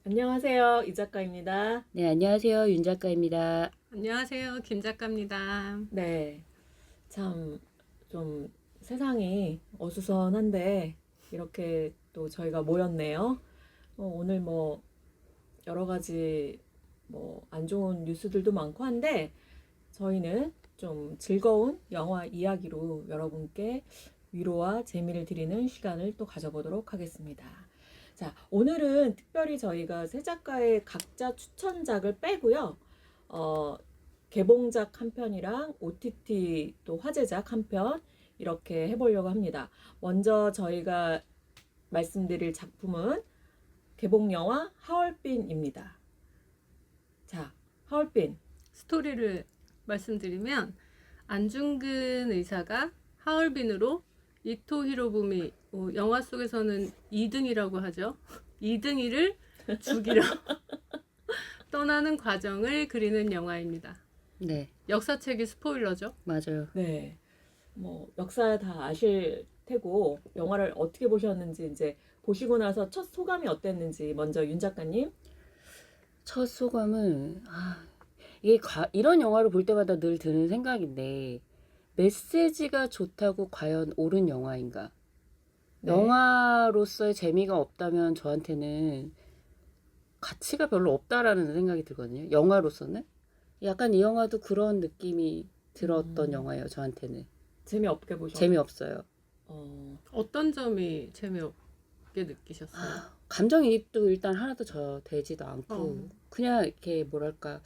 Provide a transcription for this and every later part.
안녕하세요. 이 작가입니다. 네, 안녕하세요. 윤 작가입니다. 안녕하세요. 김 작가입니다. 네. 참, 좀 세상이 어수선한데, 이렇게 또 저희가 모였네요. 오늘 뭐, 여러 가지 안 좋은 뉴스들도 많고 한데, 저희는 좀 즐거운 영화 이야기로 여러분께 위로와 재미를 드리는 시간을 또 가져보도록 하겠습니다. 자, 오늘은 특별히 저희가 세 작가의 각자 추천작을 빼고요. 어, 개봉작 한 편이랑 OTT 또 화제작 한 편 이렇게 해보려고 합니다. 먼저 저희가 말씀드릴 작품은 개봉영화 하얼빈입니다. 자, 하얼빈. 스토리를 말씀드리면 안중근 의사가 하얼빈으로 이토 히로부미, 영화 속에서는 이등이라고 하죠. 이등이를 죽이러 떠나는 과정을 그리는 영화입니다. 네, 역사책이 스포일러죠. 맞아요. 네. 역사 다 아실 테고 영화를 어떻게 보셨는지 이제 보시고 나서 첫 소감이 어땠는지 먼저 윤 작가님. 첫 소감은, 이게 이런 영화를 볼 때마다 늘 드는 생각인데, 메시지가 좋다고 과연 옳은 영화인가? 네. 영화로서의 재미가 없다면 저한테는 가치가 별로 없다라는 생각이 들거든요. 영화로서는. 약간 이 영화도 그런 느낌이 들었던 영화예요, 저한테는. 재미없게 보셨나요? 재미없어요. 어떤 점이 재미없게 느끼셨어요? 감정이입도 일단 하나도 되지도 않고, 그냥 이렇게 뭐랄까,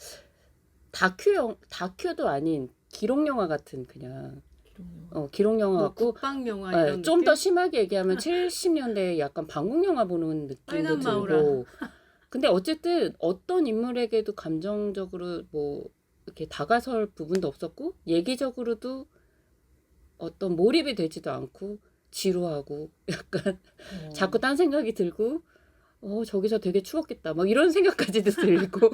다큐도 아닌 기록영화 같은 그냥, 기록영화 같고, 국방 영화 이런 좀 더 느낌? 심하게 얘기하면 70년대 약간 방공영화 보는 느낌도 빨간 마우라. 들고, 근데 어쨌든 어떤 인물에게도 감정적으로 이렇게 다가설 부분도 없었고, 얘기적으로도 어떤 몰입이 되지도 않고, 지루하고, 약간 자꾸 딴 생각이 들고, 저기서 되게 추웠겠다. 이런 생각까지도 들고.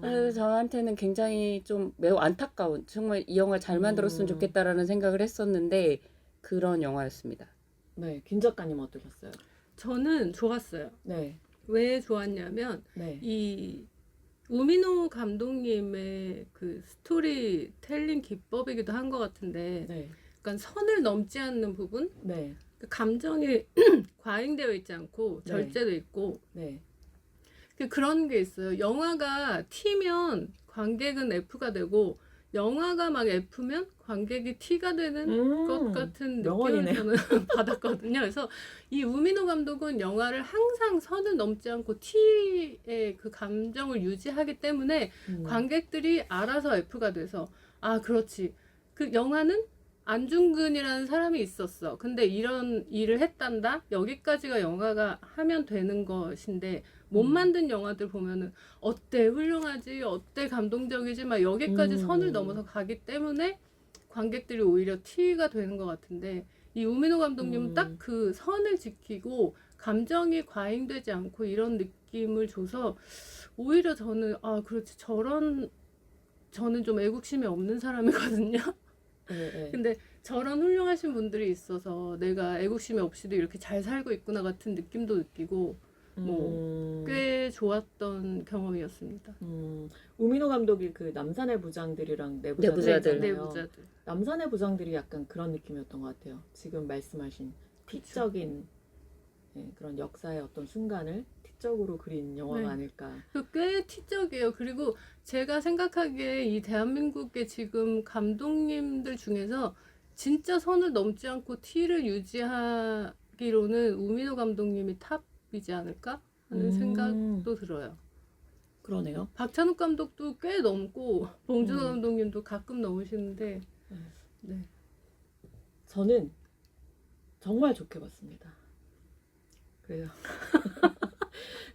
그래서 저한테는 굉장히 좀 매우 안타까운, 정말 이 영화 잘 만들었으면 좋겠다라는 생각을 했었는데, 그런 영화였습니다. 네, 김 작가님 어떠셨어요? 저는 좋았어요. 네, 왜 좋았냐면 네, 이 우미노 감독님의 그 스토리텔링 기법이기도 한 것 같은데, 네, 약간 선을 넘지 않는 부분, 네, 그 감정이 과잉되어 있지 않고 네. 절제돼 있고 네, 그런 게 있어요. 영화가 T면 관객은 F가 되고 영화가 막 F면 관객이 T가 되는 것 같은 느낌을 명언이네요. 저는 받았거든요. 그래서 이 우미노 감독은 영화를 항상 선을 넘지 않고 T의 그 감정을 유지하기 때문에 관객들이 알아서 F가 돼서 그렇지. 그 영화는 안중근이라는 사람이 있었어. 근데 이런 일을 했단다. 여기까지가 영화가 하면 되는 것인데 못 만든 영화들 보면은 어때 훌륭하지 어때 감동적이지 막 여기까지 선을 넘어서 가기 때문에 관객들이 오히려 T가 되는 것 같은데 이 우민호 감독님은 딱 그 선을 지키고 감정이 과잉되지 않고 이런 느낌을 줘서 오히려 저는 그렇지 저는 좀 애국심이 없는 사람이거든요. 네, 네. 근데 저런 훌륭하신 분들이 있어서 내가 애국심이 없이도 이렇게 잘 살고 있구나 같은 느낌도 느끼고 꽤 좋았던 경험이었습니다. 우민호 감독이 그 남산의 부장들이랑 내부자들 내부자들. 있잖아요. 내부자들. 남산의 부장들이 약간 그런 느낌이었던 것 같아요. 지금 말씀하신 티적인 그런 역사의 어떤 순간을 티적으로 그린 영화가 네. 아닐까. 꽤 티적이에요. 그리고 제가 생각하기에 이 대한민국의 지금 감독님들 중에서 진짜 선을 넘지 않고 T를 유지하기로는 우민호 감독님이 탑이지 않을까 하는 생각도 들어요. 그러네요. 박찬욱 감독도 꽤 넘고 봉준호 감독님도 가끔 넘으시는데 네. 저는 정말 좋게 봤습니다. 그래요.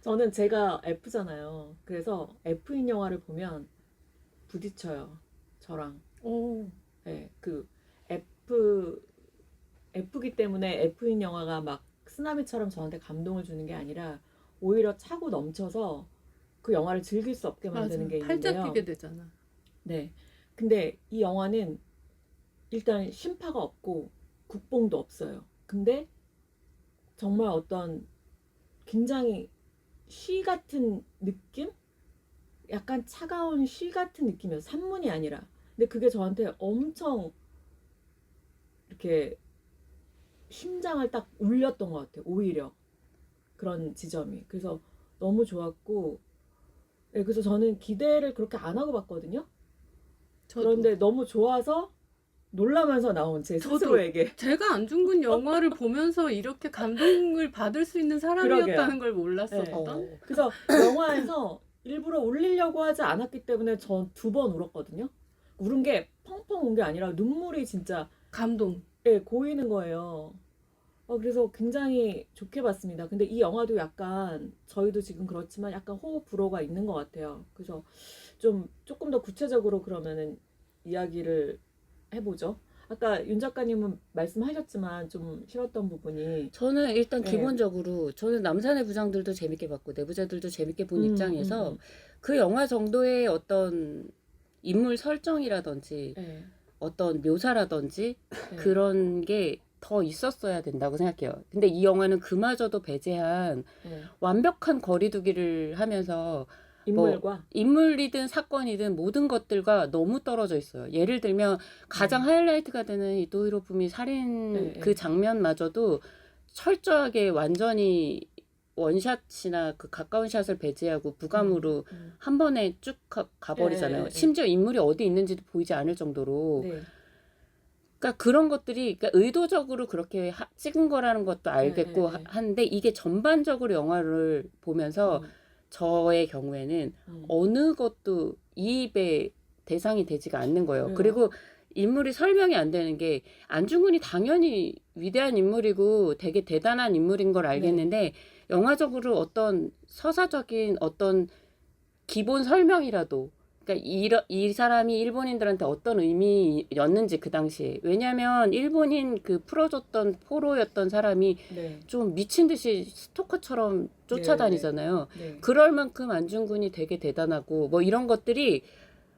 저는 제가 F잖아요. 그래서 F인 영화를 보면 부딪혀요. 저랑. 네, 그 F기 때문에 F인 영화가 막 쓰나미처럼 저한테 감동을 주는 게 아니라 오히려 차고 넘쳐서 그 영화를 즐길 수 없게 만드는 게 팔짝 있는데요. 뛰게 되잖아. 네. 근데 이 영화는 일단 심파가 없고 국뽕도 없어요. 근데 정말 어떤 굉장히 시 같은 느낌? 약간 차가운 시 같은 느낌이었어요. 산문이 아니라. 근데 그게 저한테 엄청 이렇게 심장을 딱 울렸던 것 같아요. 오히려 그런 지점이. 그래서 너무 좋았고, 네, 그래서 저는 기대를 그렇게 안 하고 봤거든요. 저도. 그런데 너무 좋아서 놀라면서 나온 제 저도. 스스로에게. 제가 안중근 영화를 보면서 이렇게 감동을 받을 수 있는 사람이었다는 그러게요. 걸 몰랐었던. 어. 그래서 영화에서 일부러 울리려고 하지 않았기 때문에 전 2번 울었거든요. 울은 게 펑펑 온 게 아니라 눈물이 진짜 감동. 고이는 거예요. 그래서 굉장히 좋게 봤습니다. 근데 이 영화도 약간 저희도 지금 그렇지만 약간 호흡 불호가 있는 것 같아요. 그래서 좀 조금 더 구체적으로 그러면은 이야기를 해보죠. 아까 윤 작가님은 말씀하셨지만 좀 싫었던 부분이 저는 일단 네. 기본적으로 저는 남산의 부장들도 재밌게 봤고 내부자들도 재밌게 본 입장에서 음. 그 영화 정도의 어떤 인물 설정이라든지 네. 어떤 묘사라든지 네. 그런 게 더 있었어야 된다고 생각해요. 근데 이 영화는 그마저도 배제한 네. 완벽한 거리두기를 하면서 인물과 인물이든 사건이든 모든 것들과 너무 떨어져 있어요. 예를 들면 가장 하이라이트가 되는 이 도이로부미 살인 네, 그 네. 장면마저도 철저하게 완전히 원샷이나 그 가까운 샷을 배제하고 무감으로 한 번에 쭉 가버리잖아요. 네, 네, 네. 심지어 인물이 어디 있는지도 보이지 않을 정도로. 네. 그러니까 그런 것들이 그러니까 의도적으로 그렇게 찍은 거라는 것도 알겠고 네, 네. 한데 이게 전반적으로 영화를 보면서 저의 경우에는 어느 것도 이입의 대상이 되지가 않는 거예요. 왜요? 그리고 인물이 설명이 안 되는 게 안중근이 당연히 위대한 인물이고 되게 대단한 인물인 걸 알겠는데 영화적으로 어떤 서사적인 어떤 기본 설명이라도 그러니까 이 사람이 일본인들한테 어떤 의미였는지 그 당시에 왜냐하면 일본인 그 풀어줬던 포로였던 사람이 네. 좀 미친 듯이 스토커처럼 쫓아다니잖아요. 네. 그럴 만큼 안중근이 되게 대단하고 뭐 이런 것들이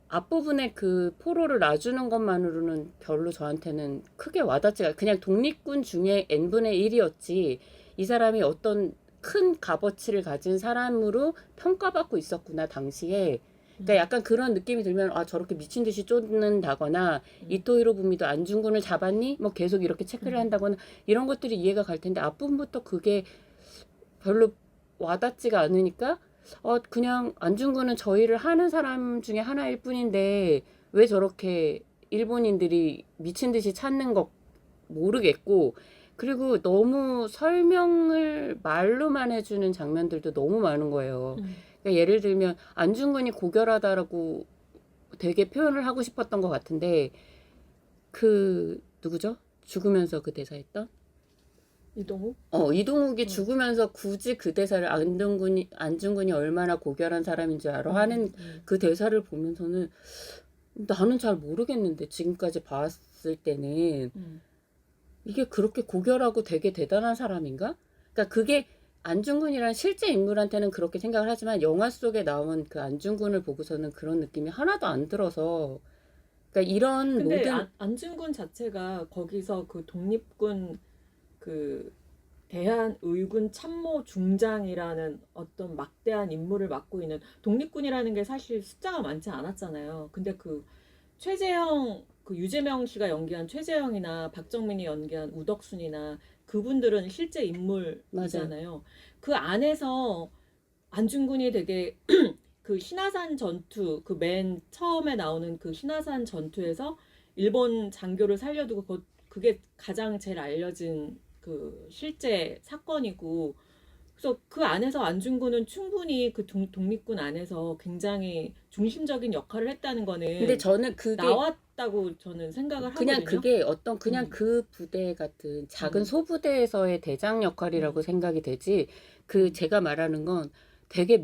앞부분에 그 포로를 놔주는 것만으로는 별로 저한테는 크게 와닿지가 그냥 독립군 중에 n분의 1이었지 이 사람이 어떤 큰 값어치를 가진 사람으로 평가받고 있었구나 당시에 그러니까 약간 그런 느낌이 들면 아 저렇게 미친 듯이 쫓는다거나 이토 히로부미도 안중근을 잡았니? 뭐 계속 이렇게 체크를 한다거나 이런 것들이 이해가 갈 텐데 앞부분부터 그게 별로 와닿지가 않으니까 그냥 안중근은 저희를 하는 사람 중에 하나일 뿐인데 왜 저렇게 일본인들이 미친 듯이 찾는 거 모르겠고 그리고 너무 설명을 말로만 해주는 장면들도 너무 많은 거예요. 그러니까 예를 들면 안중근이 고결하다라고 되게 표현을 하고 싶었던 것 같은데 그 누구죠? 죽으면서 그 대사했던? 이동욱? 이동욱이 죽으면서 굳이 그 대사를 안중근이 얼마나 고결한 사람인 줄 알아 하는 그 대사를 보면서는 나는 잘 모르겠는데 지금까지 봤을 때는 이게 그렇게 고결하고 되게 대단한 사람인가? 그러니까 그게 안중근이란 실제 인물한테는 그렇게 생각을 하지만 영화 속에 나온 그 안중근을 보고서는 그런 느낌이 하나도 안 들어서 그러니까 이런 근데 모든 안중근 자체가 거기서 그 독립군 그 대한의군 참모 중장이라는 어떤 막대한 임무를 맡고 있는 독립군이라는 게 사실 숫자가 많지 않았잖아요. 근데 그 최재형 그 유재명 씨가 연기한 최재형이나 박정민이 연기한 우덕순이나 그분들은 실제 인물이잖아요. 그 안에서 안중근이 되게 그 신화산 전투 그 맨 처음에 나오는 그 신화산 전투에서 일본 장교를 살려두고 그게 가장 제일 알려진 그 실제 사건이고 그래서 그 안에서 안중근은 충분히 그 독립군 안에서 굉장히 중심적인 역할을 했다는 거는 근데 저는 그게 나왔다고 저는 생각을 그냥 하거든요. 그게 어떤 그냥 그 부대 같은 작은 소부대에서의 대장 역할이라고 생각이 되지 그 제가 말하는 건 되게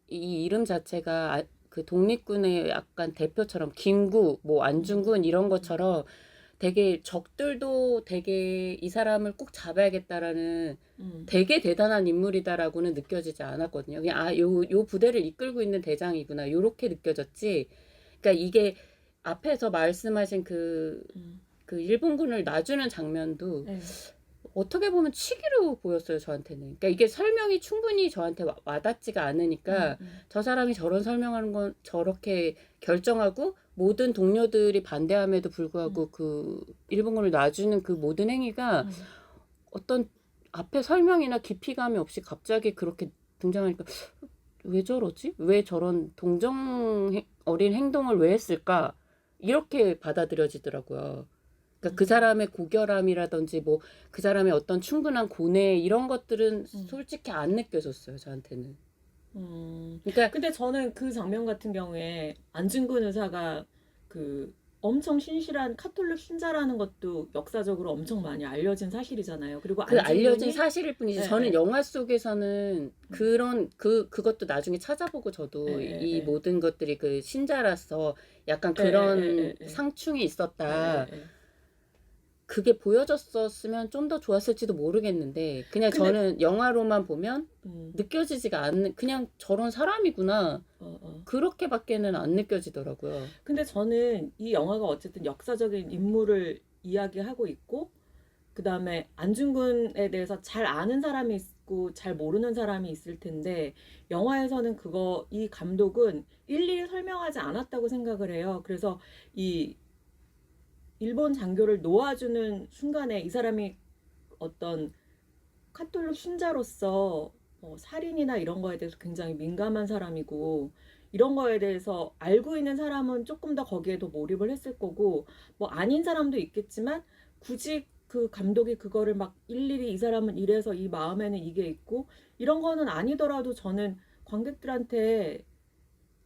이 이름 자체가 그 독립군의 약간 대표처럼 김구 뭐 안중근 이런 것처럼 되게 적들도 되게 이 사람을 꼭 잡아야겠다라는 되게 대단한 인물이다라고는 느껴지지 않았거든요. 그냥 요 부대를 이끌고 있는 대장이구나 요렇게 느껴졌지. 그러니까 이게 앞에서 말씀하신 그 일본군을 놔주는 장면도 어떻게 보면 치기로 보였어요, 저한테는. 그러니까 이게 설명이 충분히 저한테 와닿지가 않으니까 저 사람이 저런 설명하는 건 저렇게 결정하고 모든 동료들이 반대함에도 불구하고 그 일본군을 놔주는 그 모든 행위가 어떤 앞에 설명이나 깊이감이 없이 갑자기 그렇게 등장하니까 왜 저러지? 왜 저런 동정 어린 행동을 왜 했을까? 이렇게 받아들여지더라고요. 그러니까 그 사람의 고결함이라든지 뭐 그 사람의 어떤 충분한 고뇌 이런 것들은 솔직히 안 느껴졌어요, 저한테는. 그러니까 근데 저는 그 장면 같은 경우에 안중근 의사가 그 엄청 신실한 카톨릭 신자라는 것도 역사적으로 엄청 많이 알려진 사실이잖아요. 그리고 그 알려진 안중근이 사실일 뿐이지 네, 저는 네. 영화 속에서는 그런 그것도 나중에 찾아보고 저도 네, 이 네. 모든 것들이 그 신자라서 약간 네, 그런 네, 네. 상충이 있었다. 네, 네. 그게 보여졌었으면 좀 더 좋았을지도 모르겠는데 그냥 근데 저는 영화로만 보면 음, 느껴지지가 않는 그냥 저런 사람이구나 어. 그렇게밖에는 안 느껴지더라고요. 근데 저는 이 영화가 어쨌든 역사적인 인물을 이야기하고 있고 그다음에 안중근에 대해서 잘 아는 사람이 있고 잘 모르는 사람이 있을 텐데 영화에서는 이 감독은 일일이 설명하지 않았다고 생각을 해요. 그래서 이 일본 장교를 놓아주는 순간에 이 사람이 어떤 카톨릭 신자로서 살인이나 이런 거에 대해서 굉장히 민감한 사람이고 이런 거에 대해서 알고 있는 사람은 조금 더 거기에 더 몰입을 했을 거고 뭐 아닌 사람도 있겠지만 굳이 그 감독이 그거를 막 일일이 이 사람은 이래서 이 마음에는 이게 있고 이런 거는 아니더라도 저는 관객들한테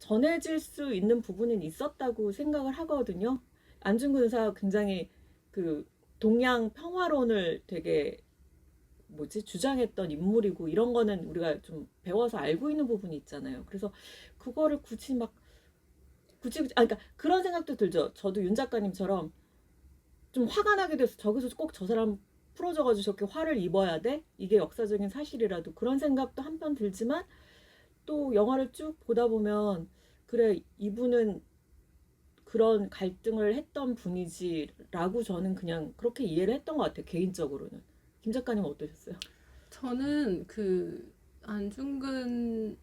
전해질 수 있는 부분은 있었다고 생각을 하거든요. 안중근 의사가 굉장히 그 동양 평화론을 되게 주장했던 인물이고 이런 거는 우리가 좀 배워서 알고 있는 부분이 있잖아요. 그래서 그거를 굳이 그러니까 그런 생각도 들죠. 저도 윤 작가님처럼 좀 화가 나게 돼서 저기서 꼭 저 사람 풀어줘가지고 저렇게 화를 입어야 돼? 이게 역사적인 사실이라도 그런 생각도 한편 들지만 또 영화를 쭉 보다 보면 그래 이분은 그런 갈등을 했던 분이지라고 저는 그냥 그렇게 이해를 했던 것 같아요. 개인적으로는. 김 작가님은 어떠셨어요? 저는 그 안중근이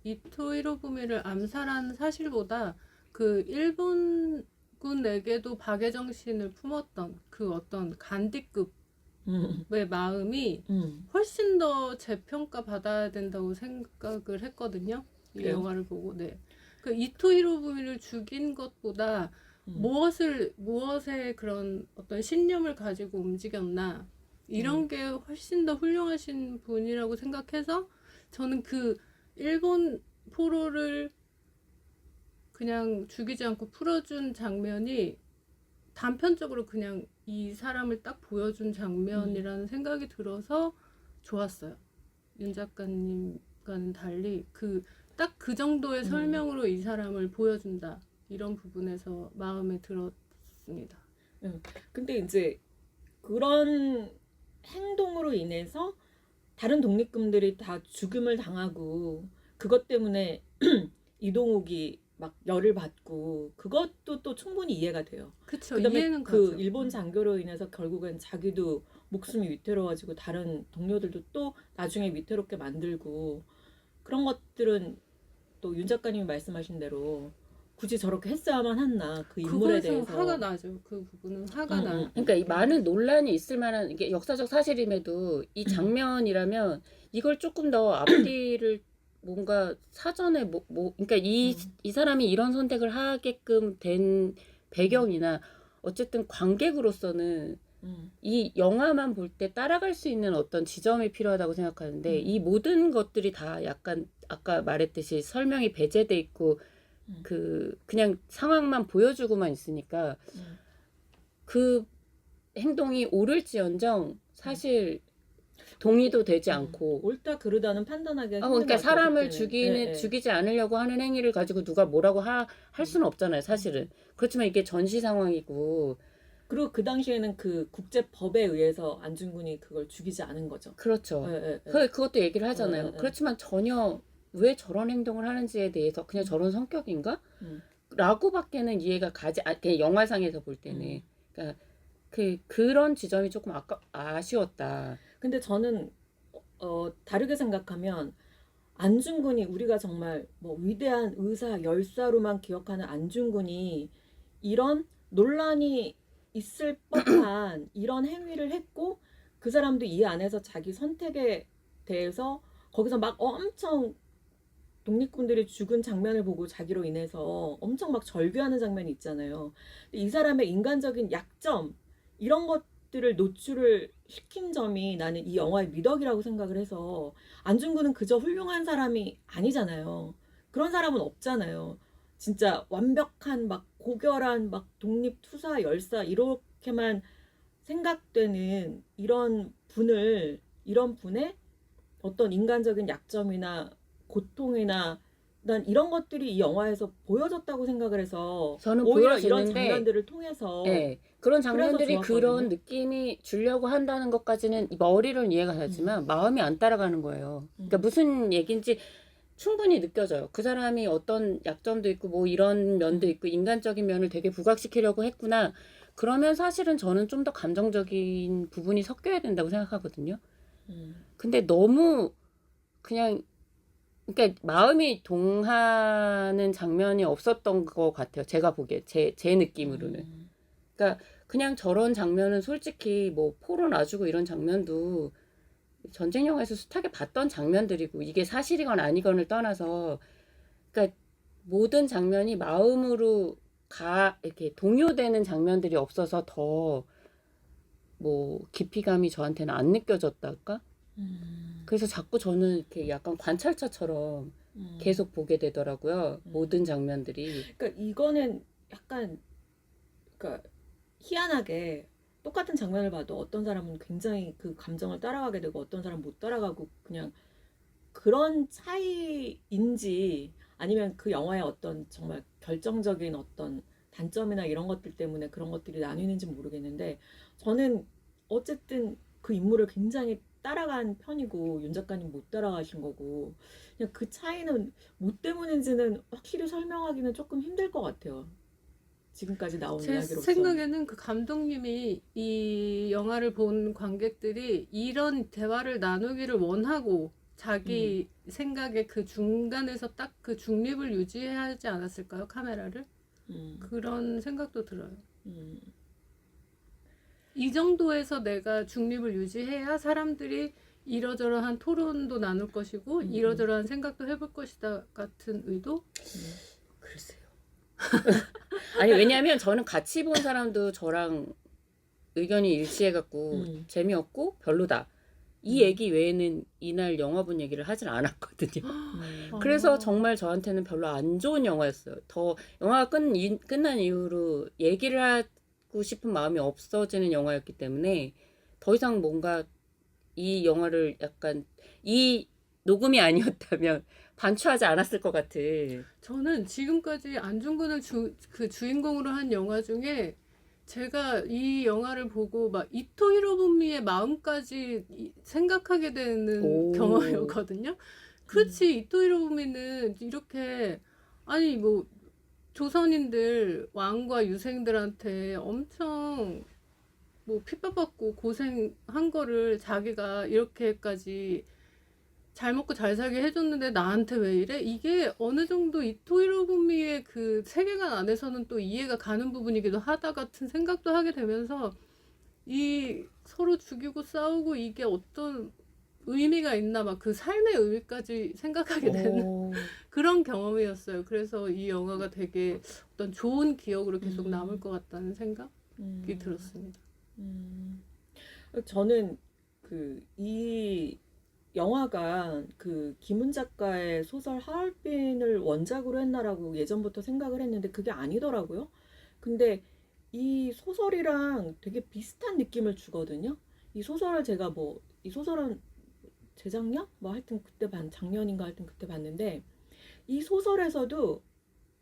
이토 히로부미를 암살한 사실보다 그 일본군에게도 박애정신을 품었던 그 어떤 간디급의 음, 마음이 훨씬 더 재평가 받아야 된다고 생각을 했거든요. 이 그래요? 영화를 보고. 네. 그 이토 히로부미를 죽인 것보다 무엇의 그런 어떤 신념을 가지고 움직였나 이런 게 훨씬 더 훌륭하신 분이라고 생각해서 저는 그 일본 포로를 그냥 죽이지 않고 풀어준 장면이 단편적으로 그냥 이 사람을 딱 보여준 장면이라는 생각이 들어서 좋았어요. 윤 작가님과는 달리 딱 그 정도의 설명으로 이 사람을 보여준다. 이런 부분에서 마음에 들었습니다. 근데 이제 그런 행동으로 인해서 다른 독립군들이 다 죽음을 당하고 그것 때문에 이동욱이 막 열을 받고 그것도 또 충분히 이해가 돼요. 그쵸. 그다음에 이해는 그 가죠. 일본 장교로 인해서 결국엔 자기도 목숨이 위태로워지고 다른 동료들도 또 나중에 위태롭게 만들고 그런 것들은 또 윤 작가님이 말씀하신 대로 굳이 저렇게 했어야만 했나 그 인물에 그거에서 대해서 화가 나죠. 그 부분은 화가 나요. 그러니까 이 많은 논란이 있을 만한 이게 역사적 사실임에도 이 장면이라면 이걸 조금 더 앞뒤를 뭔가 사전에 그러니까 이 사람이 이런 선택을 하게끔 된 배경이나 어쨌든 관객으로서는 이 영화만 볼 때 따라갈 수 있는 어떤 지점이 필요하다고 생각하는데 이 모든 것들이 다 약간 아까 말했듯이 설명이 배제돼 있고 그냥 상황만 보여주고만 있으니까 그 행동이 옳을지언정 사실 동의도 되지 않고 옳다 그르다는 판단하기가 힘든 그러니까 것 같아요, 사람을 그때는. 죽이지 않으려고 하는 행위를 가지고 누가 뭐라고 할 수는 없잖아요, 사실은. 그렇지만 이게 전시 상황이고 그리고 그 당시에는 그 국제법에 의해서 안중근이 그걸 죽이지 않은 거죠. 그렇죠. 예. 그것도 얘기를 하잖아요. 그렇지만 전혀 왜 저런 행동을 하는지에 대해서 그냥 저런 성격인가? 라고밖에는 이해가 가지 그냥 영화상에서 볼 때는 그러니까 그런 지점이 조금 아쉬웠다. 근데 저는 다르게 생각하면 안중근이 우리가 정말 뭐 위대한 의사 열사로만 기억하는 안중근이 이런 논란이 있을 법한 이런 행위를 했고 그 사람도 이 안에서 자기 선택에 대해서 거기서 막 엄청 독립군들이 죽은 장면을 보고 자기로 인해서 엄청 막 절규하는 장면이 있잖아요. 근데 이 사람의 인간적인 약점 이런 것들을 노출을 시킨 점이 나는 이 영화의 미덕이라고 생각을 해서 안중근은 그저 훌륭한 사람이 아니잖아요. 그런 사람은 없잖아요. 진짜 완벽한 막 고결한 막 독립투사 열사 이렇게만 생각되는 이런 분의 어떤 인간적인 약점이나 고통이나 난 이런 것들이 이 영화에서 보여졌다고 생각을 해서 저는 오히려 이런 보여지는데 장면들을 통해서 예, 그런 그래서 장면들이 그런 좋았거든요. 느낌이 주려고 한다는 것까지는 머리로는 이해가 되지만 마음이 안 따라가는 거예요. 그러니까 음. 무슨 얘기인지 충분히 느껴져요. 그 사람이 어떤 약점도 있고 뭐 이런 면도 있고 인간적인 면을 되게 부각시키려고 했구나. 그러면 사실은 저는 좀 더 감정적인 부분이 섞여야 된다고 생각하거든요. 근데 너무 그냥 그러니까 마음이 동하는 장면이 없었던 것 같아요. 제가 보기에 제 느낌으로는. 그러니까 그냥 저런 장면은 솔직히 뭐 포로 놔주고 이런 장면도 전쟁 영화에서 숱하게 봤던 장면들이고 이게 사실이건 아니건을 떠나서 그러니까 모든 장면이 마음으로 이렇게 동요되는 장면들이 없어서 더 뭐 깊이감이 저한테는 안 느껴졌달까? 그래서 자꾸 저는 이렇게 약간 관찰자처럼 계속 보게 되더라고요. 모든 장면들이. 그러니까 이거는 약간 그러니까 희한하게 똑같은 장면을 봐도 어떤 사람은 굉장히 그 감정을 따라가게 되고 어떤 사람은 못 따라가고 그냥 그런 차이인지 아니면 그 영화의 어떤 정말 결정적인 어떤 단점이나 이런 것들 때문에 그런 것들이 나뉘는지 모르겠는데 저는 어쨌든 그 인물을 굉장히 따라간 편이고 윤 작가님 못 따라가신 거고 그냥 그 차이는 뭐 때문인지는 확실히 설명하기는 조금 힘들 것 같아요. 지금까지 나온 제 이야기로서. 생각에는 그 감독님이 이 영화를 본 관객들이 이런 대화를 나누기를 원하고 자기 생각에 그 중간에서 딱 그 중립을 유지해야 하지 않았을까요? 카메라를? 그런 생각도 들어요. 이 정도에서 내가 중립을 유지해야 사람들이 이러저러한 토론도 나눌 것이고 이러저러한 생각도 해볼 것이다 같은 의도? 글쎄요. 아니 왜냐하면 저는 같이 본 사람도 저랑 의견이 일치해갖고 재미없고 별로다. 이 얘기 외에는 이날 영화 본 얘기를 하진 않았거든요. 그래서 정말 저한테는 별로 안 좋은 영화였어요. 더 영화가 끝난 이후로 얘기를 하고 싶은 마음이 없어지는 영화였기 때문에 더 이상 뭔가 이 영화를 약간 이 녹음이 아니었다면 반추하지 않았을 것 같은. 저는 지금까지 안중근을 그 주인공으로 한 영화 중에 제가 이 영화를 보고 막 이토 히로부미의 마음까지 생각하게 되는 오. 경험이었거든요. 그렇지 이토 히로부미는 이렇게 아니 뭐 조선인들 왕과 유생들한테 엄청 뭐 핍박받고 고생한 거를 자기가 이렇게까지 잘 먹고 잘 살게 해줬는데 나한테 왜 이래? 이게 어느 정도 이토 히로부미의 그 세계관 안에서는 또 이해가 가는 부분이기도 하다 같은 생각도 하게 되면서 이 서로 죽이고 싸우고 이게 어떤 의미가 있나 막 그 삶의 의미까지 생각하게 되는 그런 경험이었어요. 그래서 이 영화가 되게 어떤 좋은 기억으로 계속 남을 것 같다는 생각이 들었습니다. 저는 이 영화가 그 김훈 작가의 소설 하얼빈을 원작으로 했나라고 예전부터 생각을 했는데 그게 아니더라고요. 근데 이 소설이랑 되게 비슷한 느낌을 주거든요. 이 소설을 제가 이 소설은 재작년? 뭐 하여튼 그때 작년인가 하여튼 그때 봤는데 이 소설에서도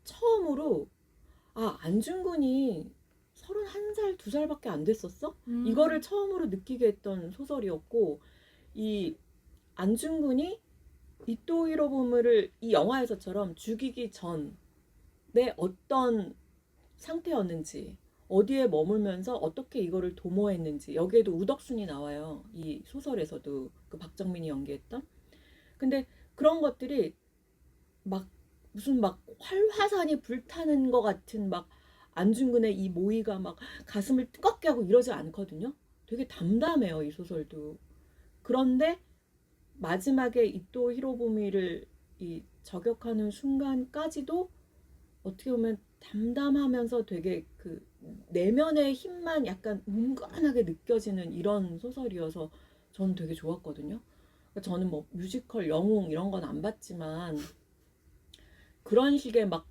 처음으로 안중근이 31살, 2살밖에 안 됐었어? 이거를 처음으로 느끼게 했던 소설이었고 이 안중근이 이토 히로부미를 이 영화에서처럼 죽이기 전에 어떤 상태였는지 어디에 머물면서 어떻게 이거를 도모했는지 여기에도 우덕순이 나와요. 이 소설에서도 그 박정민이 연기했던. 근데 그런 것들이 막 무슨 막 활화산이 불타는 것 같은 막 안중근의 이 모의가 막 가슴을 뜨겁게 하고 이러지 않거든요. 되게 담담해요, 이 소설도. 그런데 마지막에 이토 히로부미를 이 저격하는 순간까지도 어떻게 보면 담담하면서 되게 그 내면의 힘만 약간 뭉근하게 느껴지는 이런 소설이어서 저는 되게 좋았거든요. 그러니까 저는 뭐 뮤지컬 영웅 이런 건 안 봤지만 그런 식의 막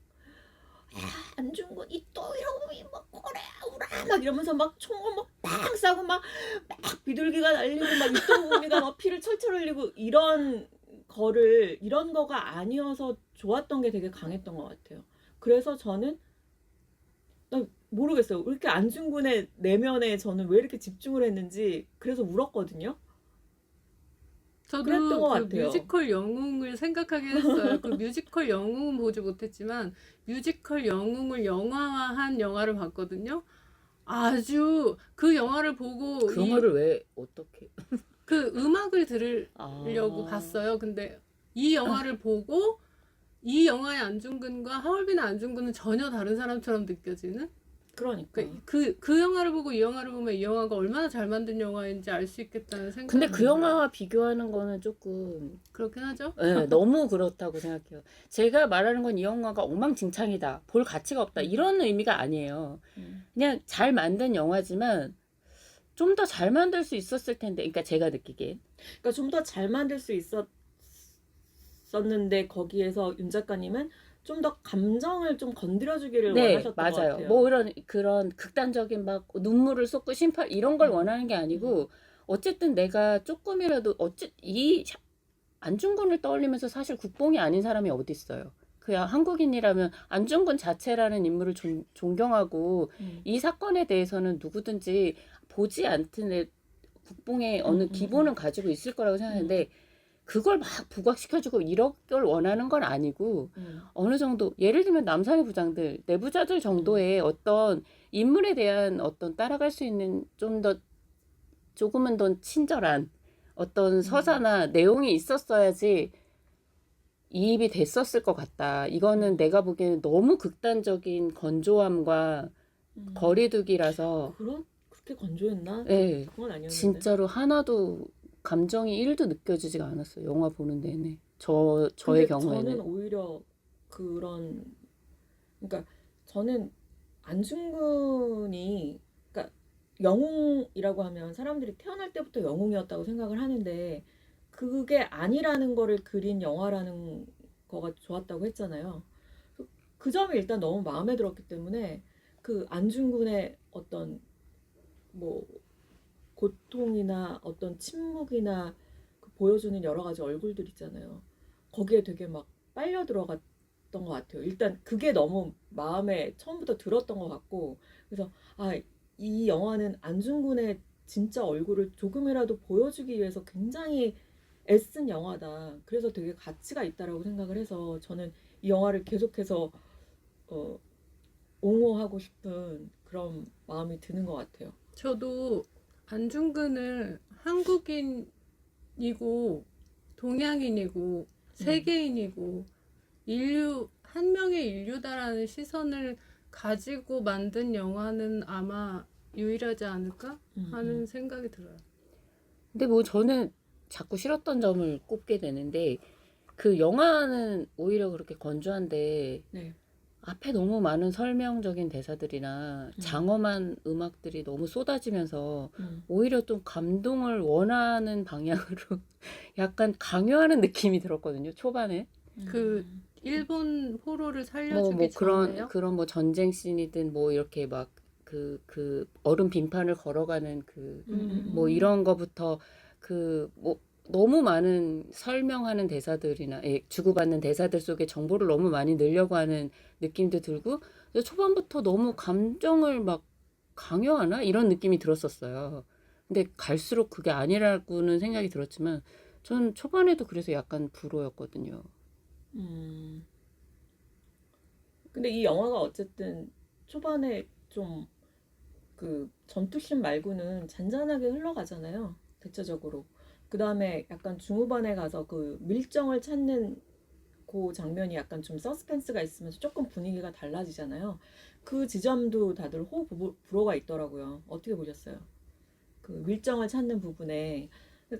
안중근 이또 이러고 막 거래야 우라 막 이러면서 막 총을 막빵 쏴고 막 비둘기가 날리고 막 이또구미가 막 피를 철철 흘리고 이런 거가 아니어서 좋았던 게 되게 강했던 것 같아요. 그래서 저는 나 모르겠어요. 왜 이렇게 안중근의 내면에 저는 왜 이렇게 집중을 했는지 그래서 울었거든요. 그랬던 저도 것 그 같아요. 뮤지컬 영웅을 생각하긴 했어요. 그 뮤지컬 영웅은 보지 못했지만 뮤지컬 영웅을 영화화한 영화를 봤거든요. 아주 그 영화를 보고 그 영화를 왜 어떻게? 그 음악을 들으려고 아, 봤어요. 근데 이 영화를 보고 이 영화의 안중근과 하얼빈의 안중근은 전혀 다른 사람처럼 느껴지는? 그러니까. 그 영화를 보고 이 영화를 보면 이 영화가 얼마나 잘 만든 영화인지 알 수 있겠다는 생각이 근데 그 들어요. 영화와 비교하는 거는 조금 그렇긴 하죠. 네, 너무 그렇다고 생각해요. 제가 말하는 건 이 영화가 엉망진창이다, 볼 가치가 없다 이런 의미가 아니에요. 그냥 잘 만든 영화지만 좀 더 잘 만들 수 있었을 텐데, 그러니까 제가 느끼기엔. 그러니까 좀 더 잘 만들 수 있었는데 거기에서 윤 작가님은 좀 더 감정을 좀 건드려주기를 네, 원하셨던 것 맞아요. 같아요. 뭐 이런 그런 극단적인 막 눈물을 쏟고 심판 이런 걸 음. 원하는 게 아니고, 어쨌든 내가 조금이라도 이 안중근을 떠올리면서 사실 국뽕이 아닌 사람이 어디 있어요. 그냥 한국인이라면 안중근 자체라는 인물을 존경하고 이 사건에 대해서는 누구든지 보지 않든 국뽕의 어느 기본은 가지고 있을 거라고 생각하는데, 그걸 막 부각시켜주고 이럴 걸 원하는 건 아니고, 어느 정도 예를 들면 남산의 부장들, 내부자들 정도의 어떤 인물에 대한 어떤 따라갈 수 있는 조금은 더 친절한 어떤 서사나 내용이 있었어야지 이입이 됐었을 것 같다. 이거는 내가 보기에는 너무 극단적인 건조함과 거리두기라서, 그렇게 건조했나? 예, 그건 아니었는데. 진짜로 하나도 감정이 1도 느껴지지가 않았어요. 영화 보는 내내. 저의 근데 경우에는. 저는 오히려 그러니까 저는 안중근이 그러니까 영웅이라고 하면 사람들이 태어날 때부터 영웅이었다고 생각을 하는데 그게 아니라는 거를 그린 영화라는 거가 좋았다고 했잖아요. 그 점이 일단 너무 마음에 들었기 때문에 그 안중근의 어떤 뭐 고통이나 어떤 침묵이나 그 보여주는 여러 가지 얼굴들 있잖아요. 거기에 되게 막 빨려 들어갔던 것 같아요. 일단 그게 너무 마음에 처음부터 들었던 것 같고 그래서 이 영화는 안중근의 진짜 얼굴을 조금이라도 보여주기 위해서 굉장히 애쓴 영화다. 그래서 되게 가치가 있다라고 생각을 해서 저는 이 영화를 계속해서 어, 옹호하고 싶은 그런 마음이 드는 것 같아요. 저도 안중근을 한국인이고 동양인이고 세계인이고 한 명의 인류다라는 시선을 가지고 만든 영화는 아마 유일하지 않을까 하는 생각이 들어요. 근데 뭐 저는 자꾸 싫었던 점을 꼽게 되는데, 그 영화는 오히려 그렇게 건조한데 네. 앞에 너무 많은 설명적인 대사들이나 장엄한 음악들이 너무 쏟아지면서 오히려 좀 감동을 원하는 방향으로 약간 강요하는 느낌이 들었거든요, 초반에. 그 일본 호로를 뭐 살려주기 전에요. 그런 뭐 전쟁 씬이든 뭐 이렇게 막 그 얼음 빈판을 걸어가는 뭐 이런 거부터 뭐 너무 많은 설명하는 대사들이나 주고받는 대사들 속에 정보를 너무 많이 넣으려고 하는 느낌도 들고, 초반부터 너무 감정을 막 강요하나 이런 느낌이 들었었어요. 근데 갈수록 그게 아니라고는 생각이 들었지만, 전 초반에도 그래서 약간 불호였거든요. 근데 이 영화가 어쨌든 초반에 좀 그 전투씬 말고는 잔잔하게 흘러가잖아요. 대체적으로. 그 다음에 약간 중후반에 가서 그 밀정을 찾는 그 장면이 약간 좀 서스펜스가 있으면서 조금 분위기가 달라지잖아요. 그 지점도 다들 불호가 있더라고요. 어떻게 보셨어요? 그 밀정을 찾는 부분에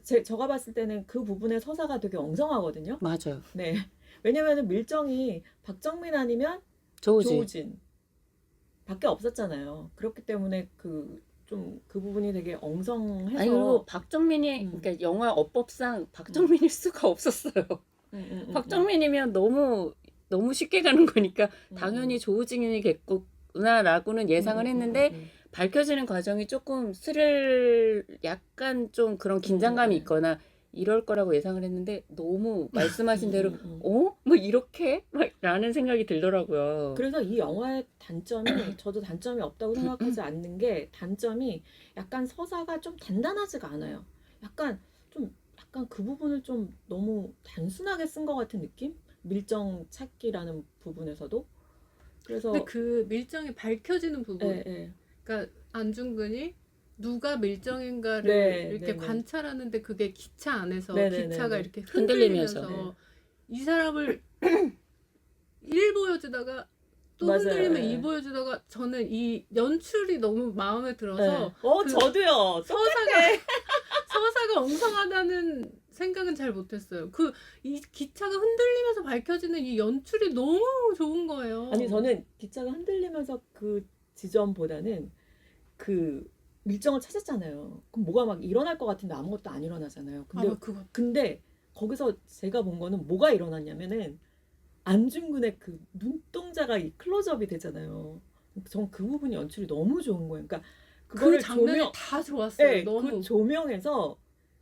제가 봤을 때는 그 부분에 서사가 되게 엉성하거든요. 맞아요. 네. 왜냐면은 밀정이 박정민 아니면 조우진. 조우진 밖에 없었잖아요. 그렇기 때문에 그 부분이 되게 엉성해서 아니 그리고 박정민이 그러니까 영화 어법상 박정민일 수가 없었어요. 박정민이면 너무 쉽게 가는 거니까 당연히 조우진이겠구나라고는 예상을 했는데 밝혀지는 과정이 조금 스릴 약간 좀 그런 긴장감이 있거나 이럴 거라고 예상을 했는데 너무 말씀하신 대로 뭐 이렇게? 막 라는 생각이 들더라고요. 그래서 이 영화의 단점이 저도 단점이 없다고 생각하지 않는 게 단점이 약간 서사가 좀 단단하지가 않아요. 약간 그 부분을 좀 너무 단순하게 쓴 것 같은 느낌? 밀정 찾기라는 부분에서도. 그래서 근데 그 밀정이 밝혀지는 부분, 예, 예. 그러니까 안중근이 누가 밀정인가를 네, 이렇게 네, 네. 관찰하는데 그게 기차 안에서 네, 네, 기차가 네, 네. 이렇게 흔들리면서. 흔들리면서 이 사람을 일 보여주다가 또 맞아요. 흔들리면 네. 이 보여주다가 저는 이 연출이 너무 마음에 들어서 그 저도요. 서사가 엉성하다는 생각은 잘 못했어요. 이 기차가 흔들리면서 밝혀지는 이 연출이 너무 좋은 거예요. 아니 저는 기차가 흔들리면서 그 지점보다는 그 밀정을 찾았잖아요. 그럼 뭐가 막 일어날 것 같은데 아무것도 안 일어나잖아요. 근데 거기서 제가 본 거는 뭐가 일어났냐면은 안중근의 그 눈동자가 이 클로즈업이 되잖아요. 전 그 부분이 연출이 너무 좋은 거예요. 그러니까 그거를 그 장면이 다 좋았어요. 네, 너무. 그 조명에서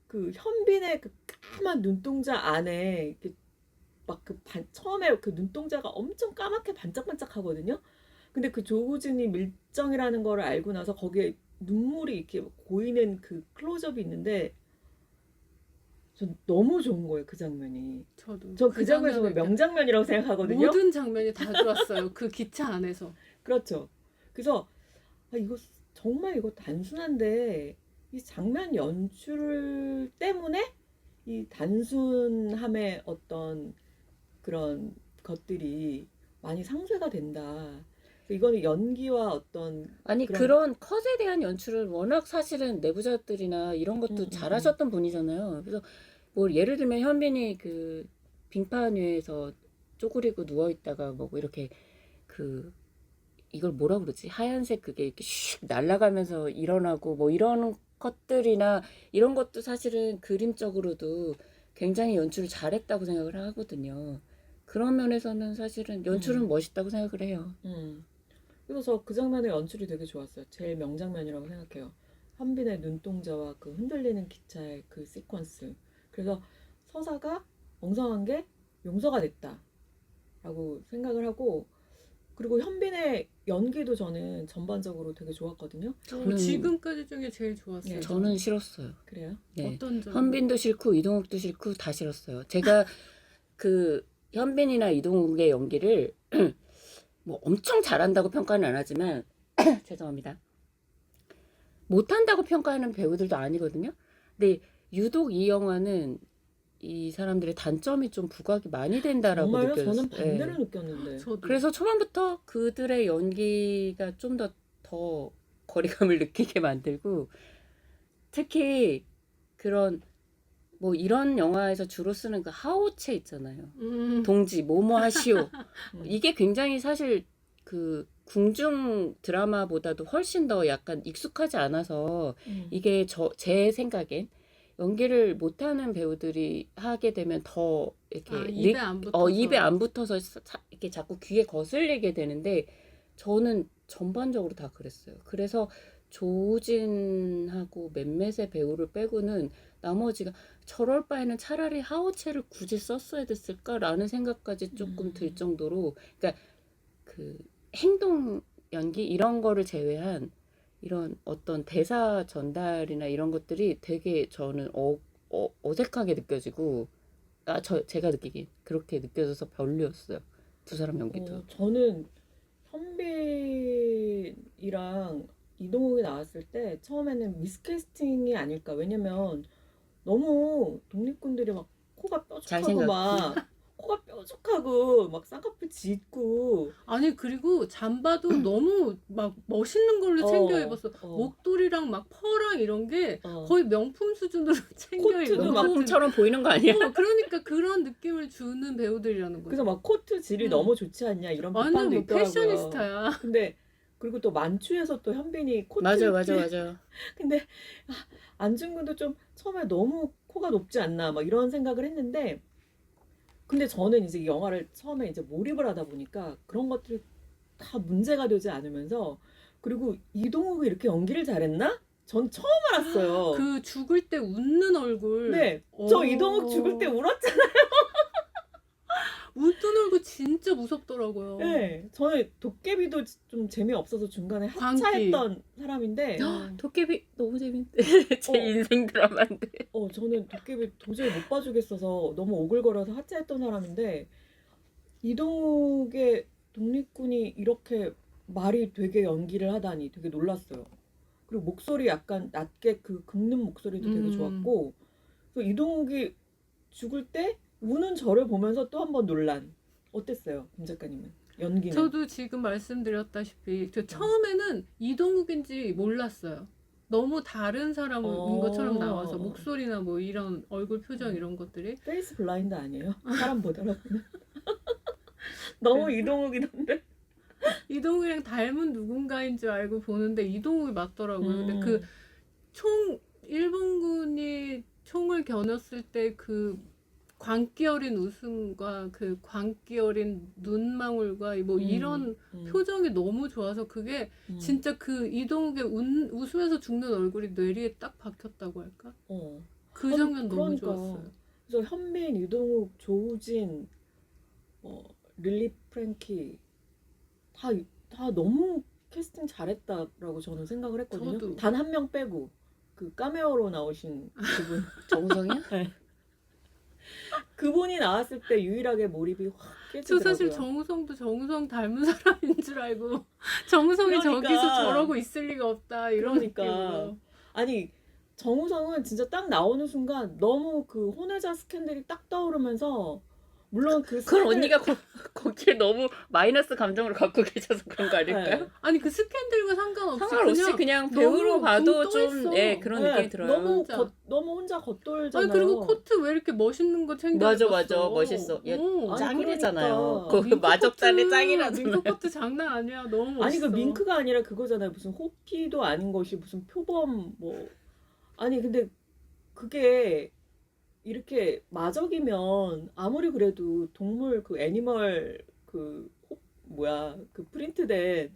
그 현빈의 그 까만 눈동자 안에 이렇게 막 처음에 그 눈동자가 엄청 까맣게 반짝반짝하거든요. 근데 그 조우진이 밀정이라는 거를 알고 나서 거기에 눈물이 이렇게 고이는 그 클로즈업이 있는데 전 너무 좋은 거예요, 그 장면이. 저도. 저 그 장면이 정말 명장면이라고 생각하거든요. 모든 장면이 다 좋았어요. 그 기차 안에서. 그렇죠. 그래서 정말 이거 단순한데 이 장면 연출 때문에 이 단순함의 어떤 그런 것들이 많이 상쇄가 된다. 이거는 연기와 어떤 아니 그런 컷에 대한 연출을 워낙 사실은 내부자들이나 이런 것도 잘하셨던 분이잖아요. 그래서 뭐 예를 들면 현빈이 그 빙판 위에서 쪼그리고 누워 있다가 뭐 이렇게 그 이걸 뭐라 그러지? 하얀색 그게 이렇게 슉 날아가면서 일어나고 뭐 이런 컷들이나 이런 것도 사실은 그림적으로도 굉장히 연출을 잘했다고 생각을 하거든요. 그런 면에서는 사실은 연출은 멋있다고 생각을 해요. 그래서 그 장면의 연출이 되게 좋았어요. 제일 명장면이라고 생각해요. 현빈의 눈동자와 그 흔들리는 기차의 그 시퀀스. 그래서 서사가 엉성한 게 용서가 됐다라고 생각을 하고, 그리고 현빈의 연기도 저는 전반적으로 되게 좋았거든요. 지금까지 중에 제일 좋았어요. 네, 저는 싫었어요. 그래요? 네. 어떤 점? 현빈도 싫고 이동욱도 싫고 다 싫었어요. 제가 그 현빈이나 이동욱의 연기를 뭐 엄청 잘한다고 평가는 안 하지만 죄송합니다. 못한다고 평가하는 배우들도 아니거든요. 근데 유독 이 영화는 이 사람들의 단점이 좀 부각이 많이 된다라고 정말요? 느껴졌어요. 저는 반대로 느꼈는데. 저도. 그래서 초반부터 그들의 연기가 좀 더 거리감을 느끼게 만들고, 특히 그런 뭐 이런 영화에서 주로 쓰는 그 하오체 있잖아요. 동지 뭐뭐 하시오. 이게 굉장히 사실 그 궁중 드라마보다도 훨씬 더 약간 익숙하지 않아서 이게 제 생각엔 연기를 못하는 배우들이 하게 되면 더 이렇게 입에 안 붙어서 이렇게 자꾸 귀에 거슬리게 되는데, 저는 전반적으로 다 그랬어요. 그래서 조우진하고 몇몇의 배우를 빼고는 나머지가 저럴 바에는 차라리 하오체를 굳이 썼어야 됐을까라는 생각까지 조금 들 정도로, 그러니까 그 행동 연기 이런 거를 제외한 이런 어떤 대사 전달이나 이런 것들이 되게 저는 어색하게 느껴지고, 제가 느끼기엔 그렇게 느껴져서 별로였어요. 두 사람 연기도. 저는 현빈이랑 이동욱이 나왔을 때 처음에는 미스캐스팅이 아닐까. 왜냐면 너무 독립군들이 막 코가 뾰족하고 잘생겼고. 막 코가 뾰족하고 막 쌍꺼풀 짙고 아니 그리고 잠바도 너무 막 멋있는 걸로 챙겨 입었어. 목도리랑 막 펄랑 이런 게 거의 명품 수준으로 챙겨 코트도 입은 막 명품처럼 보이는 거 아니야? 그러니까 그런 느낌을 주는 배우들이라는 거죠. 그래서 막 코트 질이 너무 좋지 않냐 이런 완전 비판도 뭐 있더라고요. 패셔니스타야. 근데 그리고 또 만추에서 또 현빈이 코트 맞아, 이렇게 맞아, 맞아. 근데 안중근도 좀 처음에 너무 코가 높지 않나 막 이런 생각을 했는데 근데 저는 이제 이 영화를 처음에 이제 몰입을 하다 보니까 그런 것들이 다 문제가 되지 않으면서 그리고 이동욱이 이렇게 연기를 잘했나? 전 처음 알았어요. 그 죽을 때 웃는 얼굴. 네, 저 오. 이동욱 죽을 때 울었잖아요. 웃는 얼굴 진짜 무섭더라고요. 네, 저는 도깨비도 좀 재미없어서 중간에 광기. 하차했던 사람인데 도깨비 너무 재밌대. 제 인생 드라마인데. 저는 도깨비 도저히 못 봐주겠어서 너무 오글거려서 하차했던 사람인데 이동욱의 독립군이 이렇게 말이 되게 연기를 하다니 되게 놀랐어요. 그리고 목소리 약간 낮게 그 긁는 목소리도 되게 좋았고 그래서 이동욱이 죽을 때 우는 저를 보면서 또 한 번 논란. 어땠어요, 김 작가님은? 연기는? 저도 지금 말씀드렸다시피 저 처음에는 이동욱인지 몰랐어요. 너무 다른 사람인 것처럼 나와서 목소리나 뭐 이런 얼굴 표정 이런 것들이 페이스 블라인드 아니에요? 사람 보더라고요. 너무 네. 이동욱이던데. 이동욱이랑 닮은 누군가인 줄 알고 보는데 이동욱이 맞더라고요. 근데 그 총 일본군이 총을 겨눴을 때 그 광기 어린 웃음과 그 광기 어린 눈망울과 뭐 이런 표정이 너무 좋아서 그게 진짜 그 이동욱의 웃으면서 죽는 얼굴이 뇌리에 딱 박혔다고 할까? 그 아니, 장면 너무 그러니까. 좋았어요. 그래서 현민, 이동욱, 조우진, 릴리 프랭키 다 너무 캐스팅 잘했다라고 저는 생각을 했거든요. 저도. 단 한 명 빼고 그 카메오로 나오신 그분. 정우성이야? 네. 그분이 나왔을 때 유일하게 몰입이 확 저 깨지더라고요. 사실 정우성 닮은 사람인 줄 알고 정우성이 그러니까. 저기서 저러고 있을 리가 없다 이런 그러니까. 느낌으로. 아니 정우성은 진짜 딱 나오는 순간 너무 그 혼외자 스캔들이 딱 떠오르면서 물론 그 그건 스캔들- 언니가 거기에 너무 마이너스 감정을 갖고 계셔서 그런 거 아닐까요? 네. 아니 그 스캔들과 상관없이 그냥 너무 배우로 봐도 붕 좀 떠있어. 예, 그런 네, 느낌이 들어요. 너무 혼자 겉돌잖아요. 아니 그리고 코트 왜 이렇게 멋있는 거 챙겨 맞아, 입었어? 맞아. 멋있어. 얘 오. 아니, 짱이래잖아요. 그러니까. 그 마적단의 짱이라잖아요. 민코 코트 장난 아니야. 너무 멋있어. 아니 그 밍크가 아니라 그거잖아요. 무슨 호피도 아닌 것이 무슨 표범 뭐 아니 근데 그게 이렇게 마적이면 아무리 그래도 동물 그 애니멀 그 그 프린트된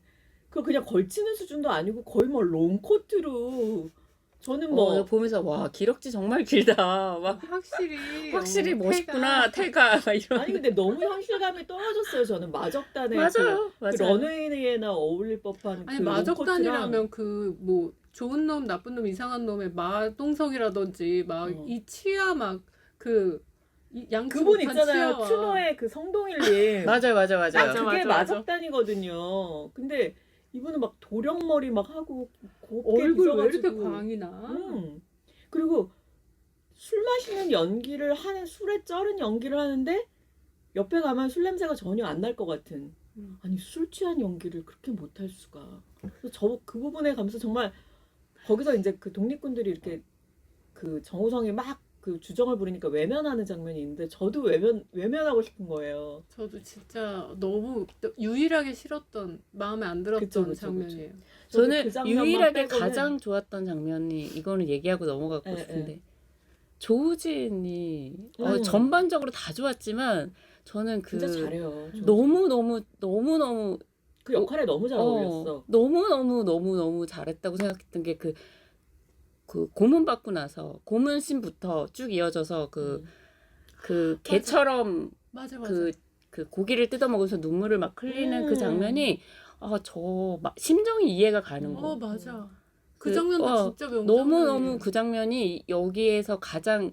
그걸 그냥 걸치는 수준도 아니고 거의 뭐 롱코트로 저는 뭐 보면서 와 기럭지 정말 길다. 막 확실히 멋있구나 태가 막 이런. 아니 근데 너무 현실감이 떨어졌어요. 저는 마적단의 맞아요, 그 맞아요. 런웨이에나 어울릴 법한 아니 그 마적단이라면 그 뭐 좋은 놈 나쁜 놈 이상한 놈의 마동석이라든지 막 이 치아 막 그 양치 그분 못한 있잖아요. 치아와. 추노의 그 성동일님. 맞아요. 딱 그게 맞아. 마적단이거든요. 근데 이분은 막 도령머리 막 하고 곱게 얼굴 왜 이렇게 빗어가지고. 광이 나? 그리고 술 마시는 연기를 하는 술에 쩔은 연기를 하는데 옆에 가면 술 냄새가 전혀 안 날 것 같은. 아니 술 취한 연기를 그렇게 못할 수가. 그래서 저 그 부분에 가면서 정말 거기서 이제 그 독립군들이 이렇게 그 정우성이 막 그 주정을 부리니까 외면하는 장면이 있는데 저도 외면하고 싶은 거예요. 저도 진짜 너무 유일하게 싫었던 마음에 안 들었던 그쵸. 장면이에요. 저도 저는 그 장면만 유일하게 빼고는- 가장 좋았던 장면이 이거는 얘기하고 넘어가고 예, 싶은데 조우진이 음. 전반적으로 다 좋았지만 저는 그 진짜 잘해요. 너무 그 역할에 너무 잘 어울렸어. 너무 잘했다고 생각했던 게 그 고문 받고 나서 고문 씬부터 쭉 이어져서 그 개처럼 맞아. 그 고기를 뜯어 먹으면서 눈물을 막 흘리는 그 음. 장면이 심정이 이해가 가는 거. 맞아. 그 그- 장면도 진짜 너무 그 장면이 여기에서 가장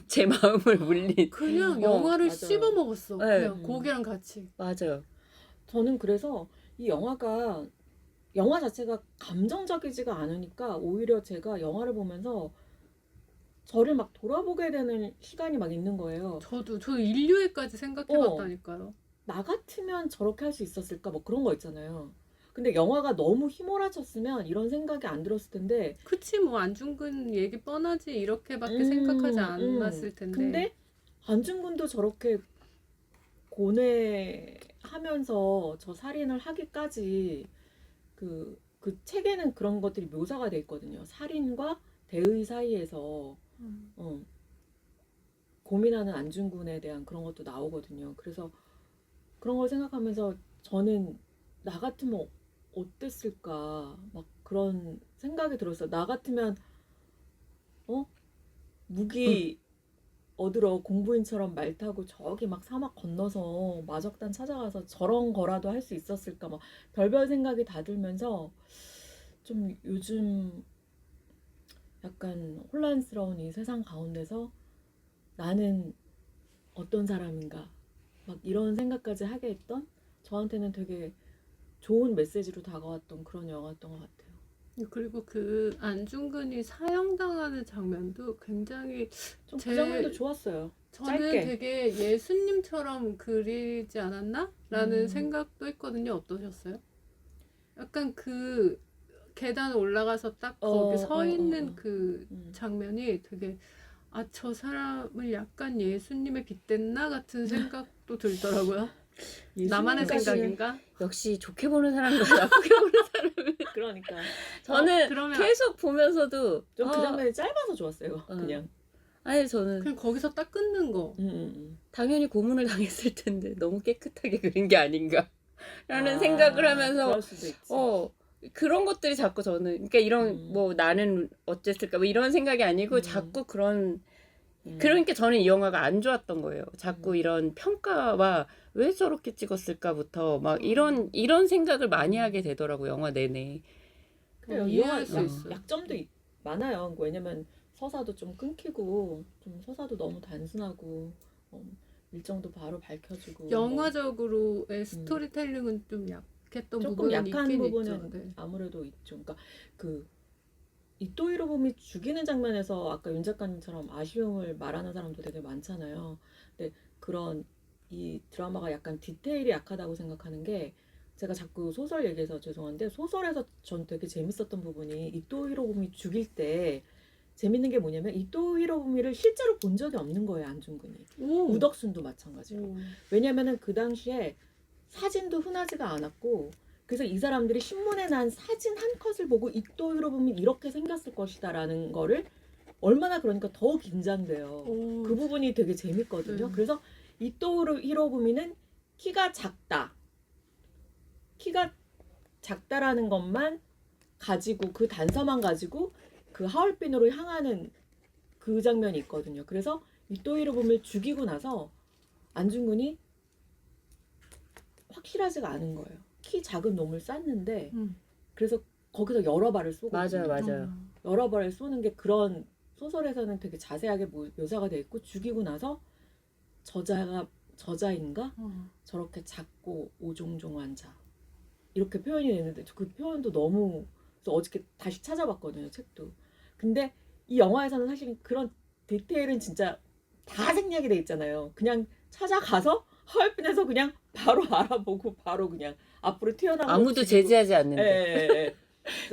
제 마음을 물린. 그냥 영화를 맞아요. 씹어 먹었어. 네. 그냥 고기랑 같이. 맞아요. 저는 그래서 이 영화가 영화 자체가 감정적이지가 않으니까 오히려 제가 영화를 보면서 저를 막 돌아보게 되는 시간이 막 있는 거예요. 저 인류애까지 생각해봤다니까요. 나 같으면 저렇게 할 수 있었을까? 뭐 그런 거 있잖아요. 근데 영화가 너무 휘몰아쳤으면 이런 생각이 안 들었을 텐데. 그치 뭐 안중근 얘기 뻔하지 이렇게밖에 생각하지 않았을 텐데. 근데 안중근도 저렇게 고뇌하면서 저 살인을 하기까지 그 책에는 그런 것들이 묘사가 돼 있거든요. 살인과 대의 사이에서 고민하는 안중근에 대한 그런 것도 나오거든요. 그래서 그런 걸 생각하면서 저는 나 같으면 어땠을까 막 그런 생각이 들었어요. 나 같으면 무기 얻으러 공부인처럼 말 타고 저기 막 사막 건너서 마적단 찾아가서 저런 거라도 할 수 있었을까 막 별별 생각이 다 들면서 좀 요즘 약간 혼란스러운 이 세상 가운데서 나는 어떤 사람인가 막 이런 생각까지 하게 했던 저한테는 되게 좋은 메시지로 다가왔던 그런 영화였던 것 같아요. 그리고 그 안중근이 사형당하는 장면도 굉장히 좀 그 장면도 좋았어요. 저는 짧게. 되게 예수님처럼 그리지 않았나? 라는 음. 생각도 했거든요. 어떠셨어요? 약간 그 계단 올라가서 딱 거기 서 있는 그 장면이 되게 저 사람을 약간 예수님에 빗댔나 같은 생각도 들더라고요. 나만의 예수님까지는- 생각인가? 역시 좋게 보는 사람과 나쁘게 보는 사람이. 그러니까 저는 그러면 계속 보면서도 좀 그 장면이 짧아서 좋았어요. 어. 그냥. 아니 저는 그냥 거기서 딱 끊는 거. 당연히 고문을 당했을 텐데 너무 깨끗하게 그린 게 아닌가라는 생각을 하면서 그럴 수도 있지. 그런 것들이 자꾸 저는 그러니까 이런 뭐 나는 어쨌을까 뭐 이런 생각이 아니고 자꾸 그런 그러니까 저는 이 영화가 안 좋았던 거예요. 자꾸 이런 평가와 왜 저렇게 찍었을까부터 막 이런 생각을 많이 하게 되더라고 영화 내내. 그래요. 이 이해할 영화 수 있어. 약점도 많아요. 왜냐면 서사도 좀 끊기고 좀 서사도 너무 단순하고 일정도 바로 밝혀지고 영화적으로의 스토리텔링은 좀 약했던 조금 부분은 약한 있긴 부분은 있죠. 네. 아무래도 있죠. 그러니까 그 이토 히로부미 죽이는 장면에서 아까 윤 작가님처럼 아쉬움을 말하는 사람도 되게 많잖아요. 근데 그런 이 드라마가 약간 디테일이 약하다고 생각하는 게 제가 자꾸 소설 얘기해서 죄송한데 소설에서 전 되게 재밌었던 부분이 이토 히로부미 죽일 때 재밌는 게 뭐냐면 이토 히로부미를 실제로 본 적이 없는 거예요. 안중근이. 우덕순도 마찬가지로. 왜냐면은 그 당시에 사진도 흔하지가 않았고 그래서 이 사람들이 신문에 난 사진 한 컷을 보고 이토 히로부미 이렇게 생겼을 것이다라는 거를 얼마나 그러니까 더 긴장돼요. 그 부분이 되게 재밌거든요. 그래서 이토 히로부미는 키가 작다라는 것만 가지고 그 단서만 가지고 그 하얼빈으로 향하는 그 장면이 있거든요. 그래서 이토 히로부미를 죽이고 나서 안중근이 확실하지가 않은 거예요. 키 작은 놈을 쐈는데 그래서 거기서 여러 발을 쏘거든요. 맞아요. 여러 발을 쏘는 게 그런 소설에서는 되게 자세하게 묘사가 돼 있고 죽이고 나서 저자인가 저렇게 작고 오종종한 자 이렇게 표현이 되는데 그 표현도 너무 그래서 어저께 다시 찾아봤거든요. 책도. 근데 이 영화에서는 사실 그런 디테일은 진짜 다 생략이 돼 있잖아요. 그냥 찾아가서 하얼빈에서 그냥 바로 알아보고 바로 그냥 앞으로 튀어나오고 아무도 제지하지 않는데. 예.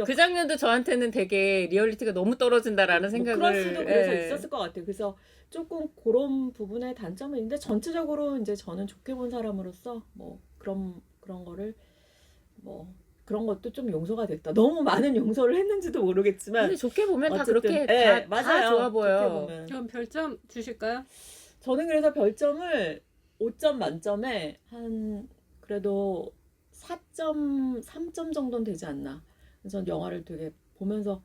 그 장면도 저한테는 되게 리얼리티가 너무 떨어진다라는 생각을. 그럴 수도 그래서 있었을 것 같아요. 그래서 조금 그런 부분에 단점은 있는데 전체적으로 이제 저는 좋게 본 사람으로서 뭐 그런 거를 뭐 그런 것도 좀 용서가 됐다. 너무 많은 용서를 했는지도 모르겠지만 근데 좋게 보면 다 어쨌든, 그렇게 예, 다 맞아요. 좋아 좋게 보여. 보면. 그럼 별점 주실까요? 저는 그래서 별점을 5점 만점에 한 그래도 4.3점 정도는 되지 않나. 전 영화를 되게 보면서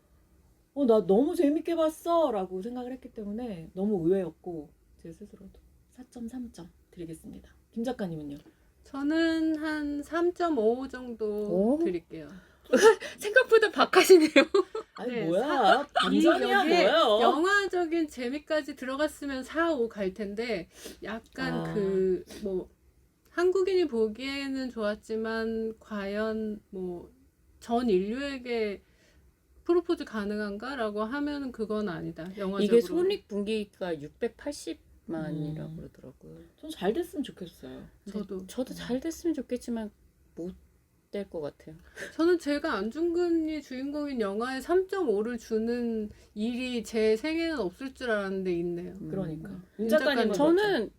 나 너무 재밌게 봤어 라고 생각을 했기 때문에 너무 의외였고 제 스스로도 4.3점 드리겠습니다. 김 작가님은요? 저는 한 3.5 정도 드릴게요. 생각보다 박하시네요. 아니 네, 뭐야 반전이야 여기에 뭐예요? 영화적인 재미까지 들어갔으면 4, 5 갈 텐데 약간 그 뭐 한국인이 보기에는 좋았지만 과연 뭐 전 인류에게 프로포즈 가능한가라고 하면 그건 아니다. 영화적으로. 이게 손익분기가 680만이라고 그러더라고요. 전 잘 됐으면 좋겠어요. 저도 잘 됐으면 좋겠지만 못 될 것 같아요. 저는 제가 안중근이 주인공인 영화에 3.5를 주는 일이 제 생에는 없을 줄 알았는데 있네요. 그러니까. 윤 윤 작가님은 저는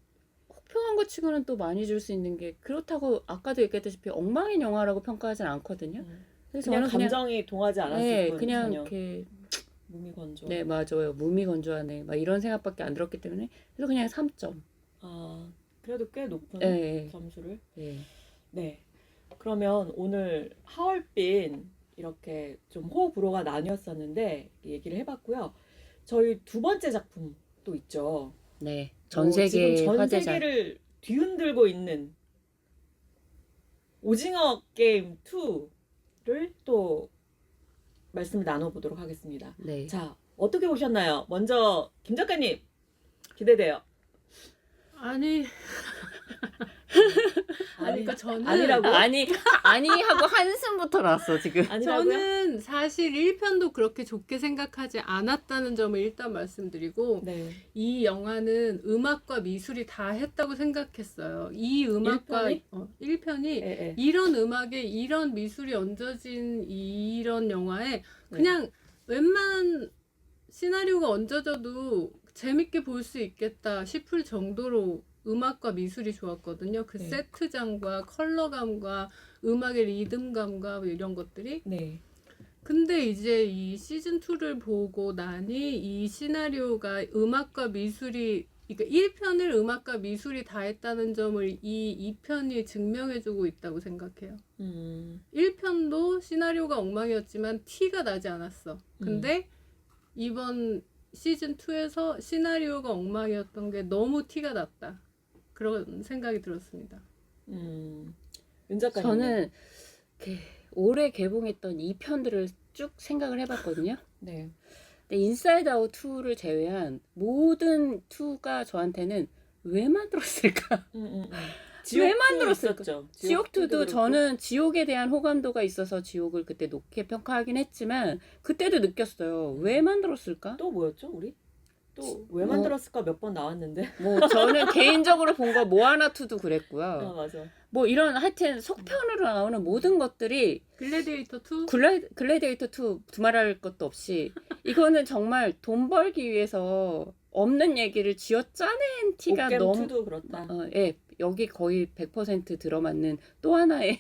혹평한 것 치고는 또 많이 줄 수 있는 게 그렇다고 아까도 얘기했다시피 엉망인 영화라고 평가하진 않거든요. 그래서 그냥 저는 감정이 동하지 않았을 네, 뿐 그냥 전혀. 이렇게 무미건조. 네 맞아요. 무미건조하네. 막 이런 생각밖에 안 들었기 때문에 그래서 그냥 3점. 아 그래도 꽤 높은 네. 점수를. 네. 네. 그러면 오늘 하얼빈 이렇게 좀 호불호가 나뉘었었는데 얘기를 해봤고요. 저희 두 번째 작품 또 있죠. 네. 전 세계 지금 전 화제작. 세계를 뒤흔들고 있는 오징어 게임 2를 또 말씀을 나눠보도록 하겠습니다. 네. 자, 어떻게 보셨나요? 먼저 김 작가님 기대돼요. 아니 그러니까 저는 아니라고? 아니 하고 한숨부터 났어 지금. 아니라고요? 저는 사실 1편도 그렇게 좋게 생각하지 않았다는 점을 일단 말씀드리고 네. 이 영화는 음악과 미술이 다 했다고 생각했어요. 이 음악과 1편이 예, 예. 이런 음악에 이런 미술이 얹어진 이런 영화에 그냥 웬만한 시나리오가 얹어져도 재밌게 볼 수 있겠다 싶을 정도로 음악과 미술이 좋았거든요. 그 네. 세트장과 컬러감과 음악의 리듬감과 뭐 이런 것들이. 네. 근데 이제 이 시즌 2를 보고 나니 이 시나리오가 음악과 미술이 그러니까 1편을 음악과 미술이 다 했다는 점을 이 2편이 증명해주고 있다고 생각해요. 1편도 시나리오가 엉망이었지만 티가 나지 않았어. 근데 이번 시즌 2에서 시나리오가 엉망이었던 게 너무 티가 났다. 그런 생각이 들었습니다. 윤 작가님. 저는 올해 개봉했던 2편들을 쭉 생각을 해봤거든요. 네. 근데 인사이드 아웃 2를 제외한 모든 2가 저한테는 왜 만들었을까? 왜 만들었을까? 지옥2도 저는 지옥에 대한 호감도가 있어서 지옥을 그때 높게 평가하긴 했지만 그때도 느꼈어요. 왜 만들었을까? 또 뭐였죠, 우리? 또 왜 만들었을까 몇 번 나왔는데. 뭐 저는 개인적으로 본 거 모아나2도 그랬고요. 아, 맞아. 뭐 이런 하여튼 속편으로 나오는 모든 것들이 글래디에이터 2? 글래디에이터 2 두말할 것도 없이 이거는 정말 돈 벌기 위해서 없는 얘기를 쥐어 짜낸 티가 너무 도 그렇다. 예, 여기 거의 100% 들어맞는 또 하나의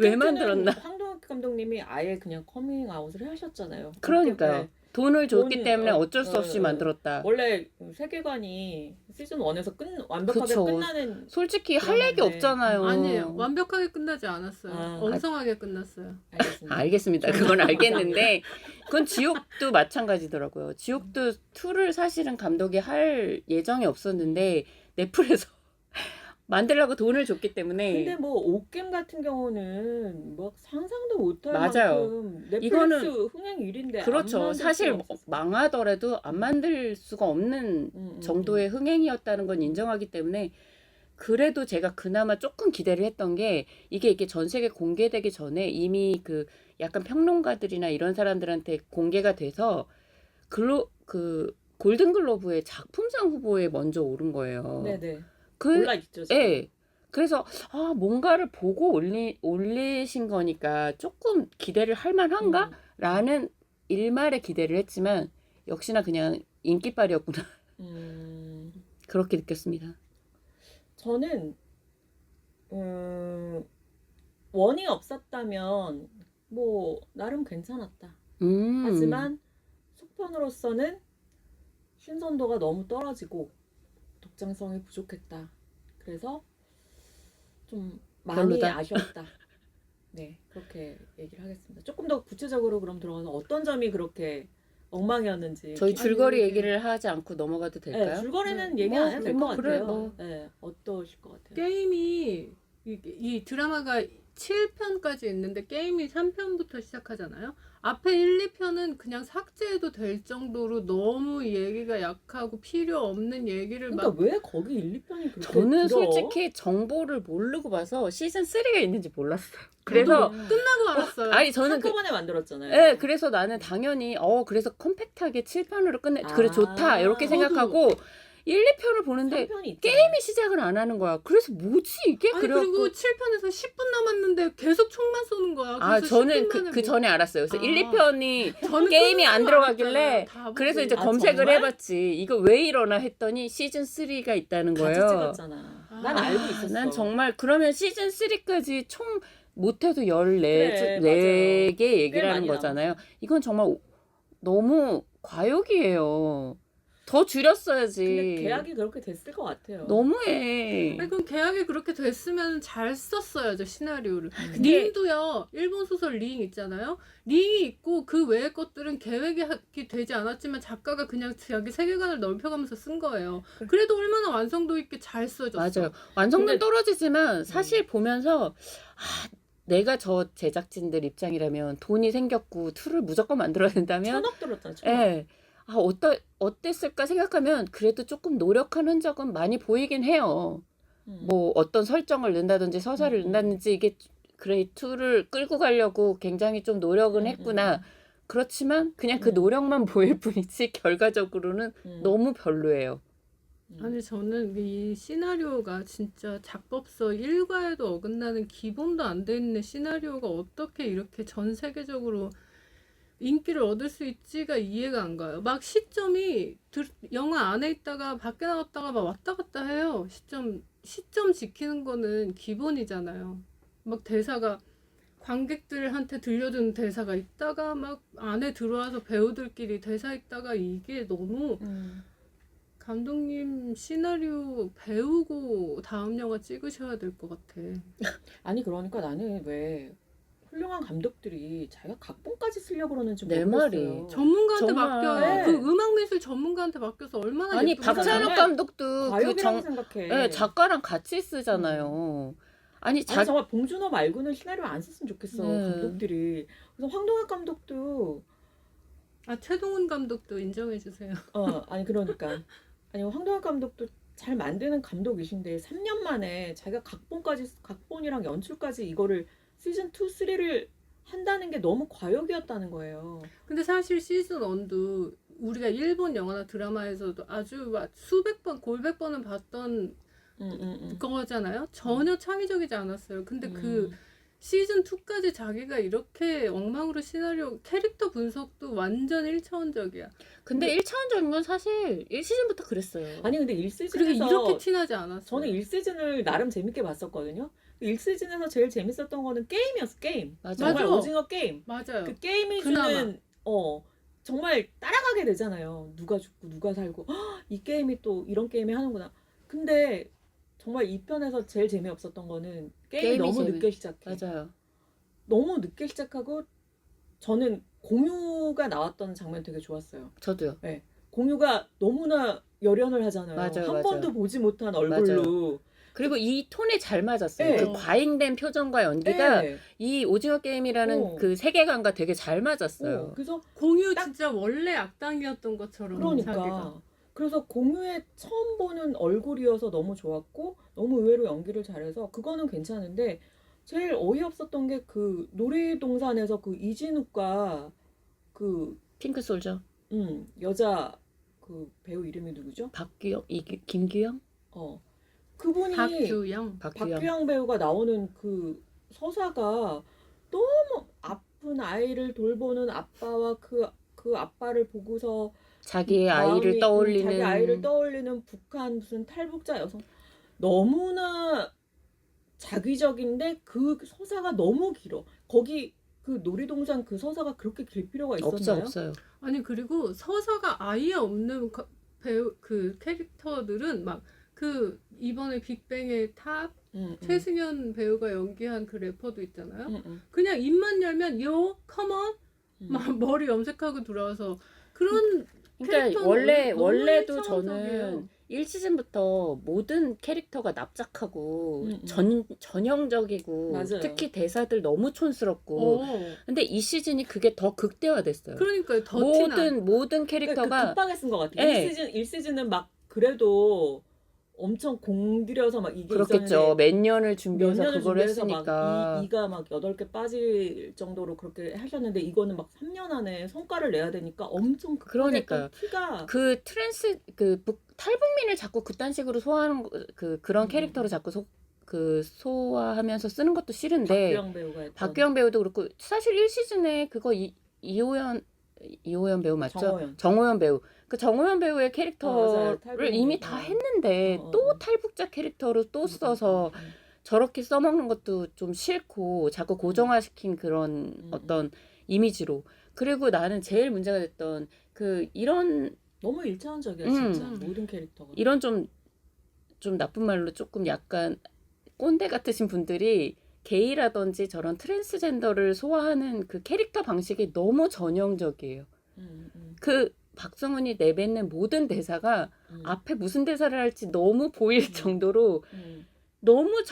왜 만들었나? 황동혁 감독님이 아예 그냥 커밍아웃을 하셨잖아요. 그러니까요. 돈을 줬기 돈, 때문에 어쩔 수 없이 만들었다. 원래 세계관이 시즌 1에서 완벽하게 그쵸. 끝나는 솔직히 할 얘기 그러는데. 없잖아요. 아니에요. 완벽하게 끝나지 않았어요. 아. 엉성하게 끝났어요. 알겠습니다. 알겠습니다. 그건 알겠는데 그건 지옥도 마찬가지더라고요. 지옥도 2를 사실은 감독이 할 예정이 없었는데 넷플에서 만들라고 돈을 줬기 때문에 근데 뭐 옷겜 같은 경우는 막 상상도 못할 맞아요. 만큼 넷플릭스 이거는 흥행 1위인데 그렇죠. 사실 망하더라도 안 만들 수가 없는 정도의 흥행이었다는 건 인정하기 때문에 그래도 제가 그나마 조금 기대를 했던 게 이게 전 세계 공개되기 전에 이미 그 약간 평론가들이나 이런 사람들한테 공개가 돼서 그 골든글로브의 작품상 후보에 먼저 오른 거예요. 네네. 그 올라 있죠. 지금. 예. 그래서 뭔가를 보고 올리신 거니까 조금 기대를 할 만한가? 라는 일말의 기대를 했지만 역시나 그냥 인기빨이었구나. 그렇게 느꼈습니다. 저는 원이 없었다면 뭐 나름 괜찮았다. 하지만 속편으로서는 신선도가 너무 떨어지고 독창성이 부족했다. 그래서 좀 많이 별로다. 아쉬웠다. 네, 그렇게 얘기를 하겠습니다. 조금 더 구체적으로 그럼 들어가서 어떤 점이 그렇게 엉망이었는지. 저희 줄거리 얘기를 하지 않고 넘어가도 될까요? 네, 줄거리는 얘기 안 해도 될 것 같아요. 그래, 뭐. 네, 어떠실 것 같아요? 게임이 이 드라마가 7편까지 있는데 게임이 3편부터 시작하잖아요. 앞에 1, 2편은 그냥 삭제해도 될 정도로 너무 얘기가 약하고 필요 없는 얘기를 그러니까 막 왜 거기 1, 2편이 그렇게 저는 길어? 솔직히 정보를 모르고 봐서 시즌 3가 있는지 몰랐어요. 그래서 끝나고 알았어요. 아니 저는 한꺼번에 만들었잖아요. 네, 그래서 나는 당연히 그래서 컴팩트하게 7편으로 끝내 그래 좋다 이렇게 저도. 생각하고 1, 2편을 보는데 3편이 있잖아요. 게임이 시작을 안 하는 거야. 그래서 뭐지 이게? 아니 그래갖고 그리고 7편에서 10분 남았는데 계속 총만 쏘는 거야. 그래서 저는 10분 만에 그 전에 알았어요. 그래서 아. 1, 2편이 저는 게임이 안 끝나고 들어가길래 알았잖아요. 다 보고 그래서 이제 아, 검색을 정말? 해봤지. 이거 왜 이러나 했더니 시즌 3가 있다는 같이 거예요. 찍었잖아. 난 아, 알고 있었어. 난 정말 그러면 시즌 3까지 총 못해도 14개 그래, 얘기를 꽤 하는 많이 거잖아요. 이건 정말 너무 과욕이에요. 더 줄였어야지. 근데 계약이 그렇게 됐을 것 같아요. 너무해. 아니 그럼 계약이 그렇게 됐으면 잘 썼어야죠 시나리오를. 근데- 링도요. 일본 소설 링 있잖아요. 링이 있고 그 외의 것들은 계획이 되지 않았지만 작가가 그냥 자기 세계관을 넓혀가면서 쓴 거예요. 그래도 얼마나 완성도 있게 잘 써졌어. 맞아요. 완성도는 근데- 떨어지지만 사실 보면서 내가 저 제작진들 입장이라면 돈이 생겼고 툴을 무조건 만들어야 된다면 1,000억 들었잖아. 1,000억. 예. 어땠을까 생각하면 그래도 조금 노력한 흔적은 많이 보이긴 해요. 뭐 어떤 설정을 넣는다든지 서사를 음. 넣는다든지 이게 그래 툴을 끌고 가려고 굉장히 좀 노력은 했구나. 그렇지만 그냥 그 음. 노력만 보일 뿐이지 결과적으로는 너무 별로예요. 아니 저는 이 시나리오가 진짜 작법서 일과에도 어긋나는 기본도 안 돼 있는 시나리오가 어떻게 이렇게 전 세계적으로 인기를 얻을 수 있지가 이해가 안 가요. 막 시점이 영화 안에 있다가 밖에 나왔다가 막 왔다 갔다 해요. 시점 지키는 거는 기본이잖아요. 막 대사가 관객들한테 들려주는 대사가 있다가 막 안에 들어와서 배우들끼리 대사 있다가 이게 너무 감독님 시나리오 배우고 다음 영화 찍으셔야 될 것 같아. 아니 그러니까 나는 왜 훌륭한 감독들이 자기가 각본까지 쓰려고 그러는지 내 모르겠어요. 말이. 전문가한테 정말. 맡겨요. 네. 그 음악미술 전문가한테 맡겨서 얼마나 아니 예쁘게 박찬욱 정말 감독도 그 과욕이라고 생각해. 작가랑 같이 쓰잖아요. 아니 아니 정말 봉준호 말고는 시나리오 안 썼으면 좋겠어. 네. 감독들이. 그래서 황동혁 감독도 최동훈 감독도 인정해 주세요. 아니 그러니까 아니 황동혁 감독도 잘 만드는 감독이신데 3년 만에 자기가 각본이랑 연출까지 이거를 시즌 2, 3를 한다는 게 너무 과욕이었다는 거예요. 근데 사실 시즌 1도 우리가 일본 영화나 드라마에서도 아주 수백 번, 골백 번은 봤던 거잖아요. 전혀 창의적이지 않았어요. 근데 그 시즌 2까지 자기가 이렇게 엉망으로 시나리오, 캐릭터 분석도 완전 1차원적이야. 근데 1차원적인 건 사실 1시즌부터 그랬어요. 아니 근데 그리고 1시즌에서 이렇게 티나지 않았어요. 저는 1시즌을 나름 재밌게 봤었거든요. 1시즌에서 제일 재밌었던 거는 게임이었어. 게임. 맞아. 정말 맞아. 오징어 게임. 맞아요. 그 게임이 그나마. 주는 정말 따라가게 되잖아요. 누가 죽고 누가 살고 이 게임이 또 이런 게임이 하는구나. 근데 정말 2편에서 제일 재미없었던 거는 게임이 너무 늦게 시작해. 맞아요. 너무 늦게 시작하고 저는 공유가 나왔던 장면 되게 좋았어요. 저도요. 공유가 너무나 열연을 하잖아요. 맞아요, 한 맞아요. 번도 보지 못한 얼굴로. 그리고 이 톤에 잘 맞았어요. 네. 그 과잉된 표정과 연기가 네. 이 오징어 게임이라는 그 세계관과 되게 잘 맞았어요. 그래서 공유 딱- 진짜 원래 악당이었던 것처럼 그러니까 자기가. 그래서 공유의 처음 보는 얼굴이어서 너무 좋았고 너무 의외로 연기를 잘해서 그거는 괜찮은데 제일 어이없었던 게 그 놀이동산에서 그 이진욱과 그 핑크 솔저. 여자 그 배우 이름이 누구죠? 박규영, 김규영? 그분이 박규영. 박규영 배우가 나오는 그 서사가 너무 아픈 아이를 돌보는 아빠와 그 아빠를 보고서 자기의 마음이, 아이를 떠올리는 자기 아이를 떠올리는 북한 무슨 탈북자 여성 너무나 자기적인데 그 서사가 너무 길어. 거기 그 놀이동산 그 서사가 그렇게 길 필요가 있었나요? 없어요. 아니 그리고 서사가 아예 없는 배우 그 캐릭터들은 막 그 이번에 빅뱅의 탑 최승현 배우가 연기한 그 래퍼도 있잖아요. 그냥 입만 열면 요 컴온 막 머리 염색하고 들어와서 그런 그러니까 캐릭터는 원래도 너무 저는 일차원적이에요. 1시즌부터 모든 캐릭터가 납작하고 음. 전형적이고 맞아요. 특히 대사들 너무 촌스럽고 근데 이 시즌이 그게 더 극대화됐어요. 그러니까요. 더 티나. 모든 그러니까 캐릭터가 급하게 쓴 것 같아요. 예. 1시즌은 막 그래도 엄청 공들여서 막 이게 그렇겠죠. 있었는데 몇 년을 준비해서 몇 년을 그걸 준비해서 했으니까. 막 이가 막 8개 빠질 정도로 그렇게 하셨는데 이거는 막 3년 안에 성과를 내야 되니까 엄청 급하게 그러니까요. 했던 티가 그 탈북민을 자꾸 그딴 식으로 소화하는 그런 캐릭터로 자꾸 소화하면서 쓰는 것도 싫은데 박규영 배우가 했던 박규영 배우도 그렇고 사실 1시즌에 그거 이호연 배우 맞죠? 정호연 배우. 그 정호연 배우의 맞아요. 캐릭터를 이미 다 했는데 또 탈북자 캐릭터로 또 써서 저렇게 써먹는 것도 좀 싫고 자꾸 고정화시킨 그런 어떤 이미지로. 그리고 나는 제일 문제가 됐던 이런 너무 일차원적이야 진짜 모든 캐릭터가. 이런 좀 나쁜 말로 조금 약간 꼰대 같으신 분들이 게이라든지 저런 트랜스젠더를 소화하는 그 캐릭터 방식이 너무 전형적이에요. 그 박성훈이 내뱉는 모든 대사가 앞에 무슨 대사를 할지 너무 보일 정도로 너무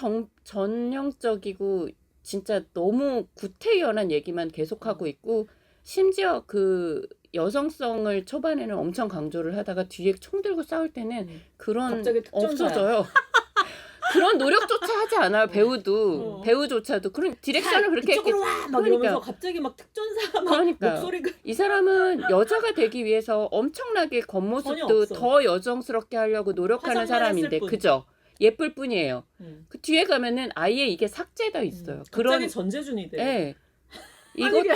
전형적이고 진짜 너무 구태연한 얘기만 계속하고 있고 심지어 그 여성성을 초반에는 엄청 강조를 하다가 뒤에 총 들고 싸울 때는 그런 갑자기 특전사야. 없어져요. 그런 노력조차 하지 않아요. 배우조차도 그런 디렉션을 그렇게 이쪽으로 와! 막 그러니까. 이러면서 갑자기 막 특전사 막 그러니까 목소리가 이 사람은 여자가 되기 위해서 엄청나게 전혀 겉모습도 없어. 더 여성스럽게 하려고 노력하는 화장만 사람인데 했을 뿐. 그죠? 예쁠 뿐이에요. 그 뒤에 가면은 아예 이게 삭제돼 있어요. 갑자기 전재준이 돼. 예. 아니, 이거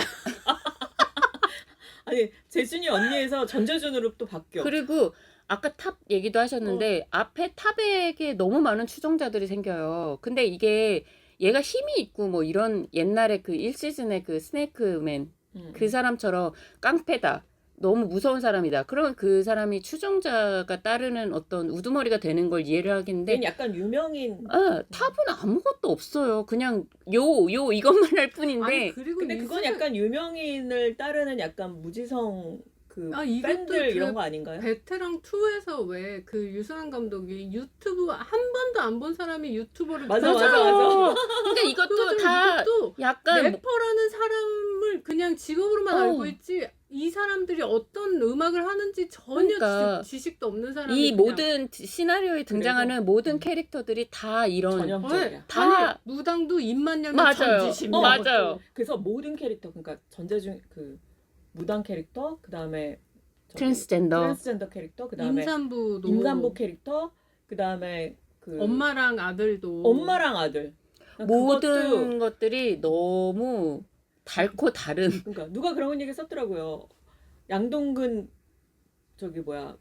아니 재준이 언니에서 전재준으로 또 바뀌어. 그리고 아까 탑 얘기도 하셨는데 앞에 탑에게 너무 많은 추종자들이 생겨요. 근데 이게 얘가 힘이 있고 뭐 이런 옛날에 그 1시즌의 그 스네이크맨 그 사람처럼 깡패다. 너무 무서운 사람이다. 그러면 그 사람이 추종자가 따르는 어떤 우두머리가 되는 걸 이해를 하겠는데 얘는 약간 유명인. 탑은 아무것도 없어요. 그냥 요 이것만 할 뿐인데 아니, 그리고 근데 이 그건 세상- 약간 유명인을 따르는 약간 무지성 그 이것도 팬들 이런 그 거 아닌가요? 베테랑 2에서 왜 그 유승환 감독이 유튜브 한 번도 안 본 사람이 유튜버를 맞아. 근데 이것도 다 이것도 약간 래퍼라는 사람을 그냥 직업으로만 알고 있지 이 사람들이 어떤 음악을 하는지 전혀 그러니까 지식도 없는 사람이 이 그냥 모든 시나리오에 등장하는 모든 캐릭터들이 다 이런 전형적이야. 다 아니, 무당도 입만 열면 맞아요. 전지십니다. 맞아요. 그래서 모든 캐릭터 그러니까 전재준 그 무당 캐릭터 그다음에 트랜스젠더 캐릭터 그다음에 임산부도 임산부 캐릭터 그다음에 그 엄마랑 아들도 엄마랑 아들 모든 그것도 것들이 너무 달고 다른 그러니까 누가 그런 얘기 썼더라고요. 양동근 저기 뭐야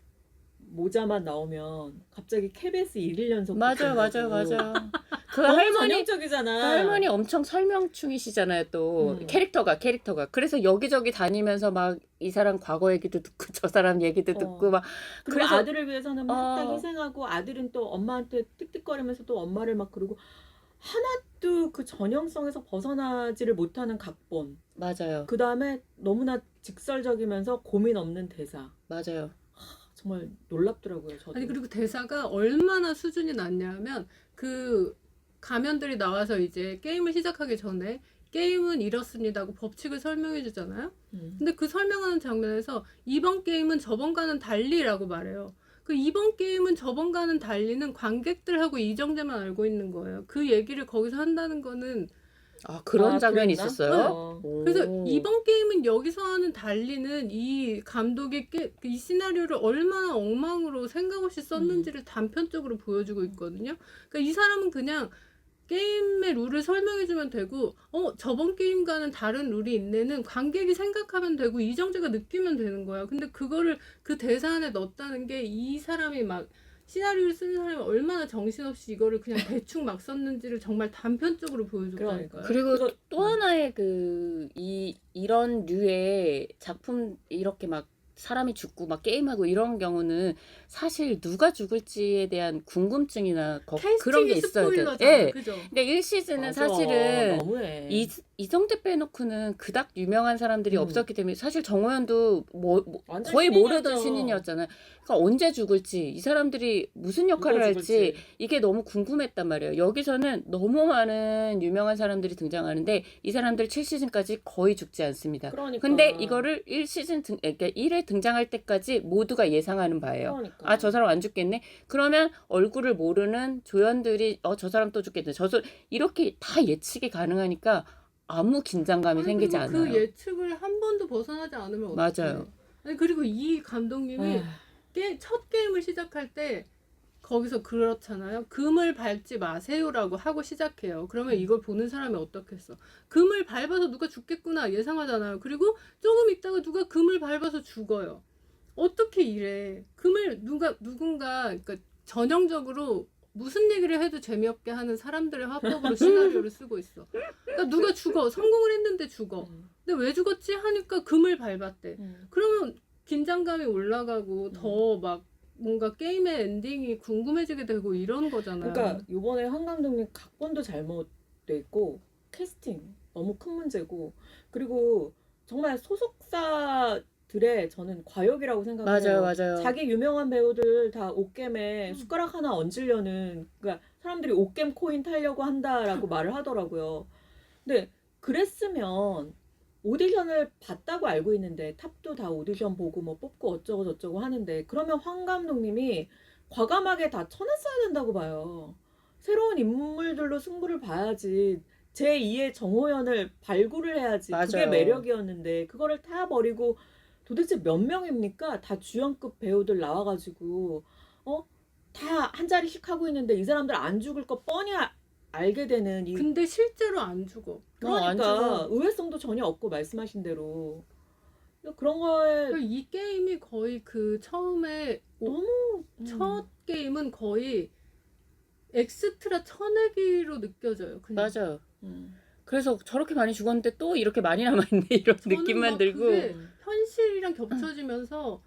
모자만 나오면 갑자기 KBS 1일 연속 맞아요. 그 너무 할머니 전형적이잖아. 그 할머니 엄청 설명충이시잖아요. 또 캐릭터가 그래서 여기저기 다니면서 막 이 사람 과거 얘기도 듣고 저 사람 얘기도 듣고 막 그리고 그래서 아들을 위해서는 막 딱 희생하고 아들은 또 엄마한테 틱틱거리면서 또 엄마를 막 그러고 하나도 그 전형성에서 벗어나지를 못하는 각본. 맞아요. 그 다음에 너무나 직설적이면서 고민 없는 대사. 맞아요. 정말 놀랍더라고요. 저도. 아니 그리고 대사가 얼마나 수준이 낮냐면 그 가면들이 나와서 이제 게임을 시작하기 전에 게임은 이렇습니다 하고 법칙을 설명해 주잖아요. 근데 그 설명하는 장면에서 이번 게임은 저번과는 달리라고 말해요. 그 이번 게임은 저번과는 달리는 관객들하고 이정재만 알고 있는 거예요. 그 얘기를 거기서 한다는 거는 그런 장면이 그랬나? 있었어요? 그래서 오. 이번 게임은 여기서 하는 달리는 이 감독이 이 시나리오를 얼마나 엉망으로 생각 없이 썼는지를 단편적으로 보여주고 있거든요. 그러니까 이 사람은 그냥 게임의 룰을 설명해주면 되고 저번 게임과는 다른 룰이 있네는 관객이 생각하면 되고 이정재가 느끼면 되는 거야. 근데 그거를 그 대사 안에 넣었다는 게 이 사람이 막 시나리오를 쓰는 사람이 얼마나 정신없이 이거를 그냥 대충 막 썼는지를 정말 단편적으로 보여줬다니까요. 그리고 또 하나의 이런 류의 작품 이렇게 막 사람이 죽고 막 게임하고 이런 경우는 사실 누가 죽을지에 대한 궁금증이나 그런 게 캐스팅이 있어야 돼. 스포일러잖아. 예. 그죠? 그러니까 1시즌은 맞아. 사실은 너무해. 이정재 빼놓고는 그닥 유명한 사람들이 없었기 때문에 사실 정호연도 완전 거의 모르던 신인이었죠. 신인이었잖아요. 그러니까 언제 죽을지 이 사람들이 무슨 역할을 누가 할지 죽을지. 이게 너무 궁금했단 말이에요. 여기서는 너무 많은 유명한 사람들이 등장하는데 이 사람들 7시즌까지 거의 죽지 않습니다. 그러니까. 근데 이거를 1시즌 그러니까 1회 등장할 때까지 모두가 예상하는 바예요. 그러니까. 아, 저 사람 안 죽겠네. 그러면 얼굴을 모르는 조연들이 저 사람 또 죽겠네. 이렇게 다 예측이 가능하니까 아무 긴장감이 아니, 생기지 그리고 않아요. 그 예측을 한 번도 벗어나지 않으면 어떡해. 맞아요. 아니, 그리고 이 감독님이 에휴. 첫 게임을 시작할 때 거기서 그렇잖아요. 금을 밟지 마세요라고 하고 시작해요. 그러면 이걸 보는 사람이 어떻겠어? 금을 밟아서 누가 죽겠구나 예상하잖아요. 그리고 조금 있다가 누가 금을 밟아서 죽어요. 어떻게 이래? 누군가 그러니까 전형적으로 무슨 얘기를 해도 재미없게 하는 사람들의 화법으로 시나리오를 쓰고 있어. 그러니까 누가 죽어. 성공을 했는데 죽어. 근데 왜 죽었지? 하니까 금을 밟았대. 그러면 긴장감이 올라가고 더 막 뭔가 게임의 엔딩이 궁금해지게 되고 이런 거잖아요. 그러니까 이번에 한 감독님 각본도 잘못돼 있고 캐스팅 너무 큰 문제고 그리고 정말 소속사들의 저는 과욕이라고 생각해요. 맞아요. 자기 유명한 배우들 다 옥겜에 숟가락 하나 얹으려는 그러니까 사람들이 옥겜 코인 타려고 한다라고 말을 하더라고요. 근데 그랬으면 오디션을 봤다고 알고 있는데 탑도 다 오디션 보고 뭐 뽑고 어쩌고 저쩌고 하는데 그러면 황 감독님이 과감하게 다 쳐냈어야 된다고 봐요. 새로운 인물들로 승부를 봐야지. 제2의 정호연을 발굴을 해야지. 그게 맞아요. 매력이었는데 그거를 다 버리고 도대체 몇 명입니까? 다 주연급 배우들 나와가지고 다 한 자리씩 하고 있는데 이 사람들 안 죽을 거 뻔히 알게 되는 이 근데 실제로 안 죽어. 안 그러니까 죽어. 의외성도 전혀 없고 말씀하신 대로 그런 거에 그러니까 이 게임이 거의 그 처음에 너무 첫 게임은 거의 엑스트라 쳐내기로 느껴져요. 그냥. 맞아요. 음. 그래서 저렇게 많이 죽었는데 또 이렇게 많이 남아있네 이런 저는 느낌만 막 들고 그게 현실이랑 겹쳐지면서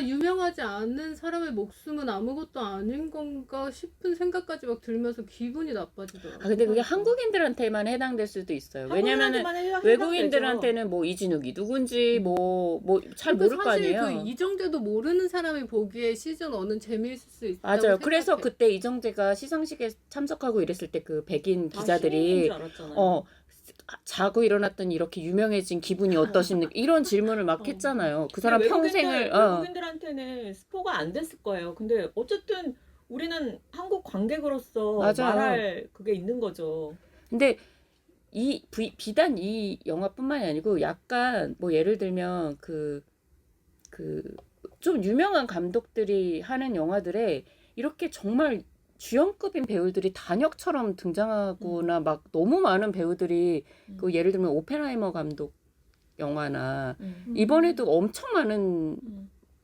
유명하지 않은 사람의 목숨은 아무것도 아닌 건가 싶은 생각까지 막 들면서 기분이 나빠지더라고요. 근데 그게 한국인들한테만 해당될 수도 있어요. 왜냐면은 외국인들한테는 뭐 이진욱이 누군지 뭐 잘 모를 거 사실 아니에요. 그 이정재도 모르는 사람이 보기에 시즌 1은 재미있을 수 있다고 맞아요. 생각해. 그래서 그때 이정재가 시상식에 참석하고 이랬을 때 그 백인 기자들이 자고 일어났더니 이렇게 유명해진 기분이 어떠십니까? 이런 질문을 막 했잖아요. 그 사람 평생을 외국인들한테는 스포가 안 됐을 거예요. 근데 어쨌든 우리는 한국 관객으로서 맞아요. 말할 그게 있는 거죠. 근데 비단 이 영화뿐만이 아니고 약간 뭐 예를 들면 그 좀 유명한 감독들이 하는 영화들에 이렇게 정말 주연급인 배우들이 단역처럼 등장하거나 막 너무 많은 배우들이 그 예를 들면 오펜하이머 감독 영화나 이번에도 엄청 많은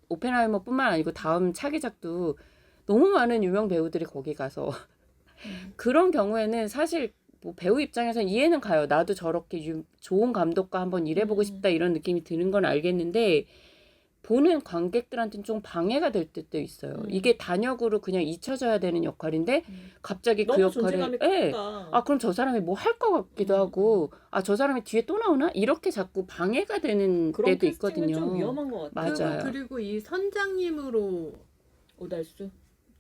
오펜하이머뿐만 아니고 다음 차기작도 너무 많은 유명 배우들이 거기 가서 그런 경우에는 사실 뭐 배우 입장에서는 이해는 가요. 나도 저렇게 좋은 감독과 한번 일해보고 싶다 이런 느낌이 드는 건 알겠는데 보는 관객들한테는 좀 방해가 될 때도 있어요. 이게 단역으로 그냥 잊혀져야 되는 역할인데 갑자기 그 너무 역할을 존재감이 크니까. 그럼 저 사람이 뭐 할 것 같기도 하고 저 사람이 뒤에 또 나오나? 이렇게 자꾸 방해가 되는 그런 때도 캐스팅은 있거든요. 좀 위험한 것 같아요. 맞아요. 그리고 이 선장님으로 오달수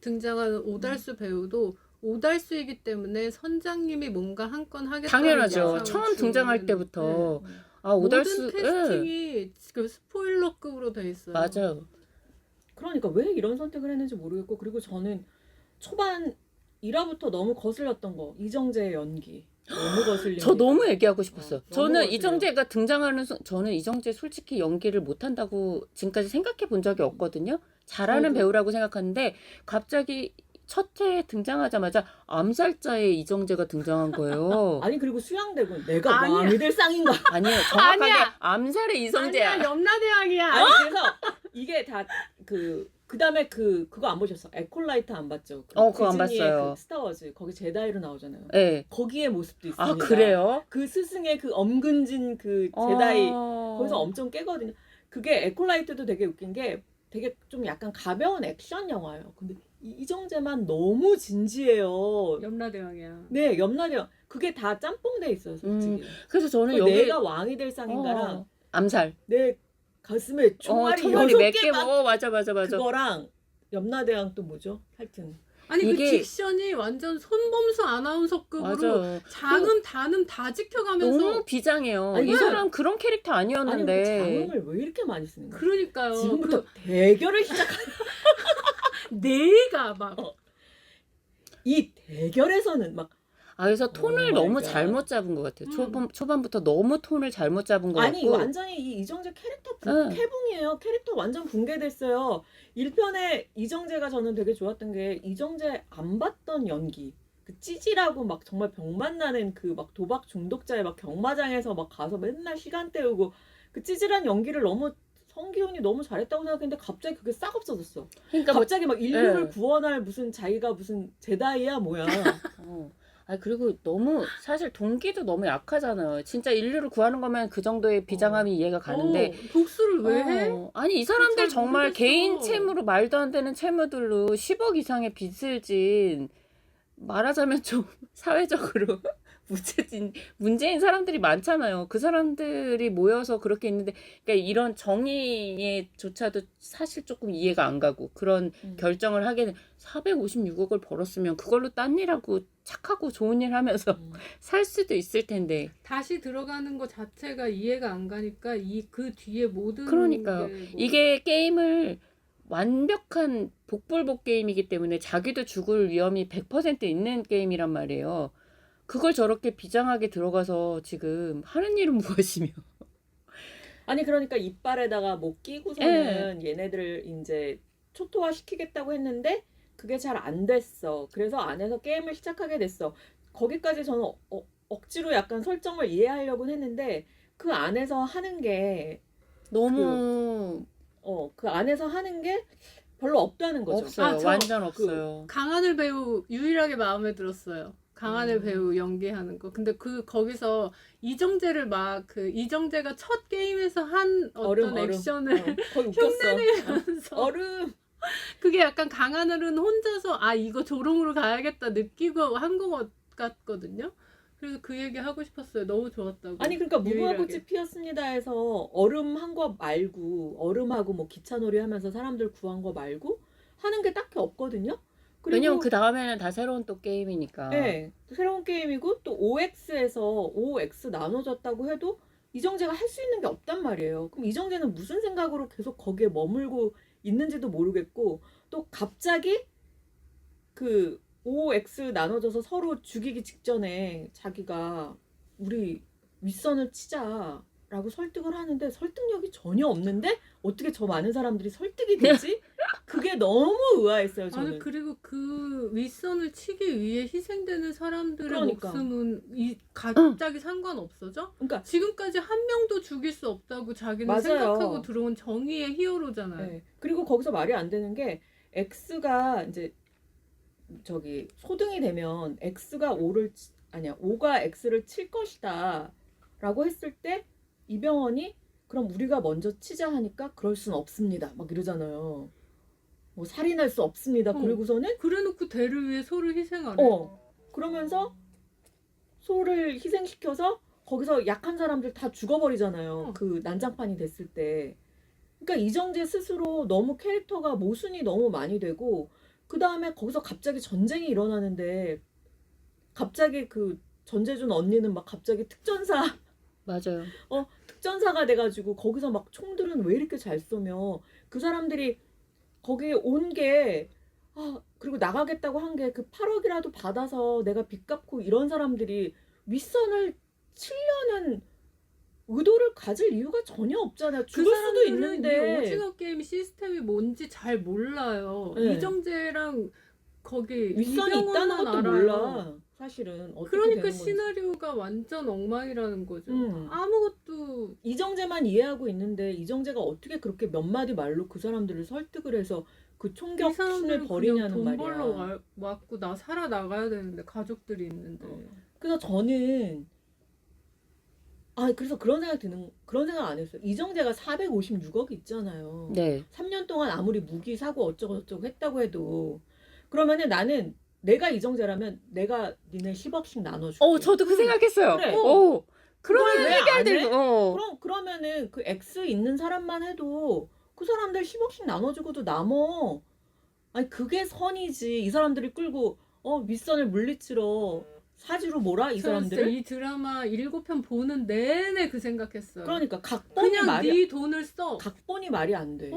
등장하는 오달수 배우도 오달수이기 때문에 선장님이 뭔가 한 건 하겠다는 당연하죠. 예상을 처음 등장할 주는, 때부터 네. 오달수 모든 캐스팅이 그 스포일러급으로 돼 있어요. 맞아요. 그러니까 왜 이런 선택을 했는지 모르겠고 그리고 저는 초반 1화부터 너무 거슬렸던 거 이정재의 연기 너무 거슬립니다. 저 너무 얘기하고 싶었어요. 너무 저는 거슬려요. 이정재가 등장하는 저는 이정재 솔직히 연기를 못한다고 지금까지 생각해 본 적이 없거든요. 잘하는 저도. 배우라고 생각하는데 갑자기 첫 회에 등장하자마자 암살자의 이정재가 등장한 거예요. 아니 그리고 수양대군 내가 아니야. 왕이 될 쌍인가? 아니에요. 정확하게 아니야. 암살의 이정재야. 아니야, 염라대왕이야. 아니 그래서 이게 다 그다음에 그거 안 보셨어? 에콜라이트 안 봤죠? 그거 안 디즈니의 봤어요. 그 스타워즈 거기 제다이로 나오잖아요. 네. 거기의 모습도 있습니다. 그래요? 그 스승의 그 엄근진 그 제다이 거기서 엄청 깨거든요. 그게 에콜라이트도 되게 웃긴 게 되게 좀 약간 가벼운 액션 영화예요. 근데 이정재만 너무 진지해요. 염라대왕이야. 네, 염라대왕. 그게 다 짬뽕돼 있어요, 솔직히. 그래서 저는 그 여기 내가 왕이 될 상인가랑 암살. 내 가슴에 총알이 총알이 6개 막 맞아. 그거랑 염라대왕 또 뭐죠? 하여튼 아니 그 이게- 딕션이 완전 손범수 아나운서급으로 맞아. 장음 단음 다 지켜가면서 너무 비장해요. 아니, 이 사람 그런 캐릭터 아니 그 아니었는데. 장음을 왜 이렇게 많이 쓰는 거야? 그러니까요. 지금부터 대결을 시작하는 내가 막 이 대결에서는 막 그래서 톤을 오 너무 마이 갓. 잘못 잡은 것 같아요. 초반부터 너무 톤을 잘못 잡은 것 아니 같고. 완전히 이 이정재 캐릭터 응. 캐붕이에요. 캐릭터 완전 붕괴됐어요. 1편에 이정재가 저는 되게 좋았던 게 이정재 안 봤던 연기. 그 찌질하고 막 정말 병만 나는 그 막 도박 중독자의 막 경마장에서 막 가서 맨날 시간 때우고 그 찌질한 연기를 너무 성기훈이 너무 잘했다고 생각했는데 갑자기 그게 싹 없어졌어. 그러니까 뭐 갑자기 막 인류를 예. 구원할 무슨 자기가 무슨 제다이야 뭐야. 그리고 너무 사실 동기도 너무 약하잖아요. 진짜 인류를 구하는 거면 그 정도의 비장함이 이해가 가는데 복수를 왜 해? 아니 이 사람들 잘 정말 모르겠어. 개인 채무로 말도 안 되는 채무들로 10억 이상의 빚을 진 말하자면 좀 사회적으로 문제인 사람들이 많잖아요. 그 사람들이 모여서 그렇게 있는데 그러니까 이런 정의에조차도 사실 조금 이해가 안 가고 그런 결정을 하게 456억을 벌었으면 그걸로 딴 일하고 착하고 좋은 일 하면서 살 수도 있을 텐데. 다시 들어가는 것 자체가 이해가 안 가니까 이 그 뒤에 모든 그러니까요. 게 뭐- 이게 게임을 완벽한 복불복 게임이기 때문에 자기도 죽을 위험이 100% 있는 게임이란 말이에요. 그걸 저렇게 비장하게 들어가서 지금 하는 일은 무엇이며. 아니 그러니까 이빨에다가 뭐 끼고서는 얘네들을 이제 초토화 시키겠다고 했는데 그게 잘 안 됐어. 그래서 안에서 게임을 시작하게 됐어. 거기까지 저는 억지로 약간 설정을 이해하려고 했는데 그 안에서 하는 게 너무 그 안에서 하는 게 별로 없다는 거죠. 없어요. 저 완전 없어요. 강하늘 배우 유일하게 마음에 들었어요. 강하늘 음. 배우 연기하는 거. 근데 거기서 이정재를 막 이정재가 첫 게임에서 한 어떤 액션을 거의 웃겼어. 하면서 얼음. 그게 약간 강하늘은 혼자서 이거 조롱으로 가야겠다 느끼고 한 것 같거든요. 그래서 그 얘기 하고 싶었어요. 너무 좋았다고. 아니 그러니까 무궁화꽃이 유일하게. 피었습니다에서 얼음 한 거 말고 얼음하고 뭐 기차놀이 하면서 사람들 구한 거 말고 하는 게 딱히 없거든요. 그리고 왜냐면 그 다음에는 다 새로운 또 게임이니까. 네, 새로운 게임이고 또 OX에서 OX 나눠졌다고 해도 이정재가 할 수 있는 게 없단 말이에요. 그럼 이정재는 무슨 생각으로 계속 거기에 머물고 있는지도 모르겠고 또 갑자기 그 OX 나눠져서 서로 죽이기 직전에 자기가 우리 윗선을 치자라고 설득을 하는데 설득력이 전혀 없는데 어떻게 저 많은 사람들이 설득이 되지? 그게 너무 의아했어요 저는. 아니 그리고 그 윗선을 치기 위해 희생되는 사람들의 그러니까. 목숨은 갑자기 상관없어져? 그러니까 지금까지 한 명도 죽일 수 없다고 자기는 맞아요. 생각하고 들어온 정의의 히어로잖아요. 네. 그리고 거기서 말이 안 되는 게 X가 이제 저기 소등이 되면 X가 O가 X를 칠 것이다라고 했을 때 이병헌이 그럼 우리가 먼저 치자 하니까 그럴 순 없습니다. 막 이러잖아요. 뭐 살인할 수 없습니다. 그리고서는 그래놓고 대를 위해 소를 희생하래. 그러면서 소를 희생시켜서 거기서 약한 사람들 다 죽어버리잖아요. 그 난장판이 됐을 때. 그러니까 이정재 스스로 너무 캐릭터가 모순이 너무 많이 되고 그 다음에 거기서 갑자기 전쟁이 일어나는데 갑자기 그 전재준 언니는 막 갑자기 특전사 맞아요. 특전사가 돼가지고 거기서 막 총들은 왜 이렇게 잘 쏘며 그 사람들이 거기에 온 게 그리고 나가겠다고 한 게 그 8억이라도 받아서 내가 빚 갚고 이런 사람들이 윗선을 치려는 의도를 가질 이유가 전혀 없잖아요. 죽을 수도 사람들은 있는데. 이 오징어 게임 시스템이 뭔지 잘 몰라요. 네. 이정재랑 거기 윗선이 있다는 이병헌만 것도 알아요. 몰라. 사실은 어떻게 그러니까 되는 건지. 시나리오가 완전 엉망이라는 거죠. 음. 아무것도 이정재만 이해하고 있는데 이정재가 어떻게 그렇게 몇 마디 말로 그 사람들을 설득을 해서 그 이 총격신을 사람들은 그냥 벌이냐는 돈 말이야. 벌러 왔고 나 살아나가야 되는데 가족들이 있는데. 그래서 저는 그래서 그런 생각 안 했어요. 이정재가 456억 있잖아요. 네. 3년 동안 아무리 무기 사고 어쩌고 저쩌고 했다고 해도 그러면은 나는 내가 이정재라면 내가 니네 10억씩 나눠줄게. 저도 그 생각했어요. 그래. 그러면 그걸 왜안 해결될 해? 거. 그러면은 그 X 있는 사람만 해도 그 사람들 10억씩 나눠주고도 남어. 아니 그게 선이지. 이 사람들이 끌고 윗선을 물리치러 사지로 몰아 이 저 진짜 사람들을. 이 드라마 7편 보는 내내 그 생각했어요. 그러니까 각본이 그냥 말이 네 돈을 써. 각본이 말이 안 돼.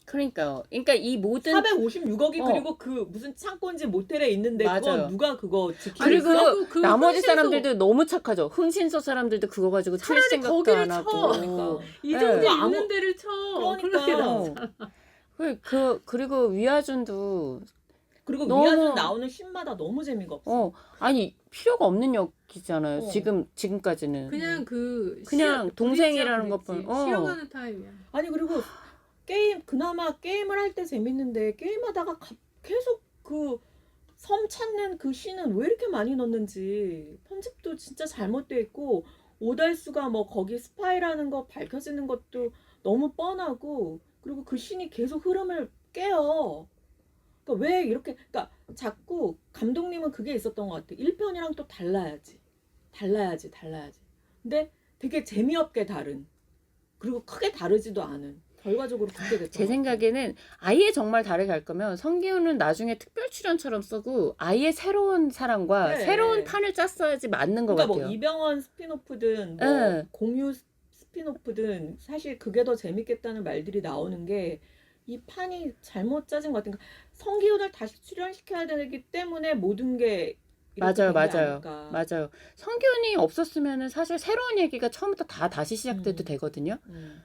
그러니까요. 그러니까 이 모든 456억이 어. 그리고 그 무슨 창고인지 모텔에 있는데 맞아요. 그건 누가 그거 지키고 그리고 있어? 그 나머지 흥신소- 사람들도 너무 착하죠. 흥신소 사람들도 그거 가지고 틀 차라리 생각도 거기를 안 하고. 쳐. 그러니까. 이정재 네. 있는 데를 쳐. 그러니까. 그렇게 나오잖아. 그리고 위아준도 그리고 너무- 위아준 나오는 씬마다 너무 재미가 없어. 아니 필요가 없는 역이잖아요. 어. 지금까지는. 그냥 그냥 동생이라는 부딪혀 것뿐. 그랬지. 쉬어가는 타임이야. 아니 그리고 그나마 게임을 할 때 재밌는데 게임하다가 계속 그 섬 찾는 그 씬은 왜 이렇게 많이 넣는지 편집도 진짜 잘못돼 있고 오달수가 뭐 거기 스파이라는 거 밝혀지는 것도 너무 뻔하고 그리고 그 씬이 계속 흐름을 깨요. 그러니까 왜 이렇게 그러니까 자꾸 감독님은 그게 있었던 것 같아. 1편이랑 또 달라야지. 근데 되게 재미없게 다른 그리고 크게 다르지도 않은 결과적으로 그렇게 됐던 제 것 같아. 생각에는 아예 정말 다르게 할 거면 성기훈은 나중에 특별 출연처럼 쓰고 아예 새로운 사람과 그래. 새로운 판을 짰어야지 맞는 것 그러니까 같아요. 뭐 이병헌 스피노프든 뭐 네. 공유 스피노프든 사실 그게 더 재밌겠다는 말들이 나오는 게 이 판이 잘못 짜진 것 같은 거. 성기훈을 다시 출연시켜야 되기 때문에 모든 게 이렇게 맞아요, 된게 맞아요, 아닐까. 맞아요. 성기훈이 없었으면은 사실 새로운 얘기가 처음부터 다 다시 시작돼도 음. 되거든요. 음.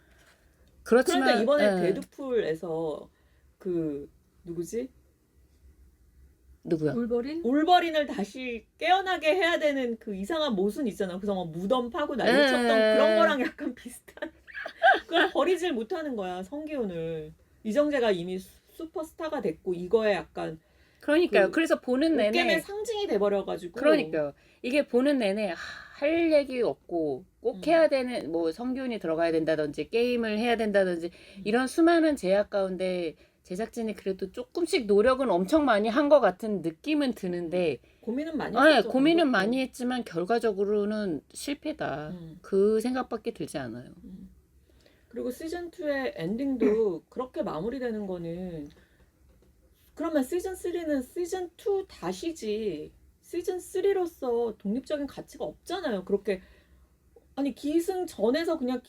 그렇지만 그러니까 이번에 예. 데드풀에서 그 누구지? 누구야? 울버린? 올버린을 다시 깨어나게 해야 되는 그 이상한 모순 있잖아. 그래서 막 무덤 파고 난리 예. 쳤던 그런 거랑 약간 비슷한. 그걸 버리질 못하는 거야 성기훈을. 이정재가 이미 슈퍼스타가 됐고 이거에 약간 그러니까요. 그래서 보는 옥겜의 내내 상징이 돼버려가지고. 그러니까요. 이게 보는 내내 할 얘기 없고 꼭 해야 되는 뭐 성기훈이 들어가야 된다든지 게임을 해야 된다든지 이런 수많은 제약 가운데 제작진이 그래도 조금씩 노력은 엄청 많이 한 것 같은 느낌은 드는데 고민은 많이 네, 했죠. 고민은 감독도. 많이 했지만 결과적으로는 실패다. 음. 그 생각밖에 들지 않아요. 그리고 시즌 2의 엔딩도 그렇게 마무리되는 거는 그러면 시즌 3는 시즌 2 다시지. 시즌 3로서 독립적인 가치가 없잖아요. 그렇게 아니 기승전에서 그냥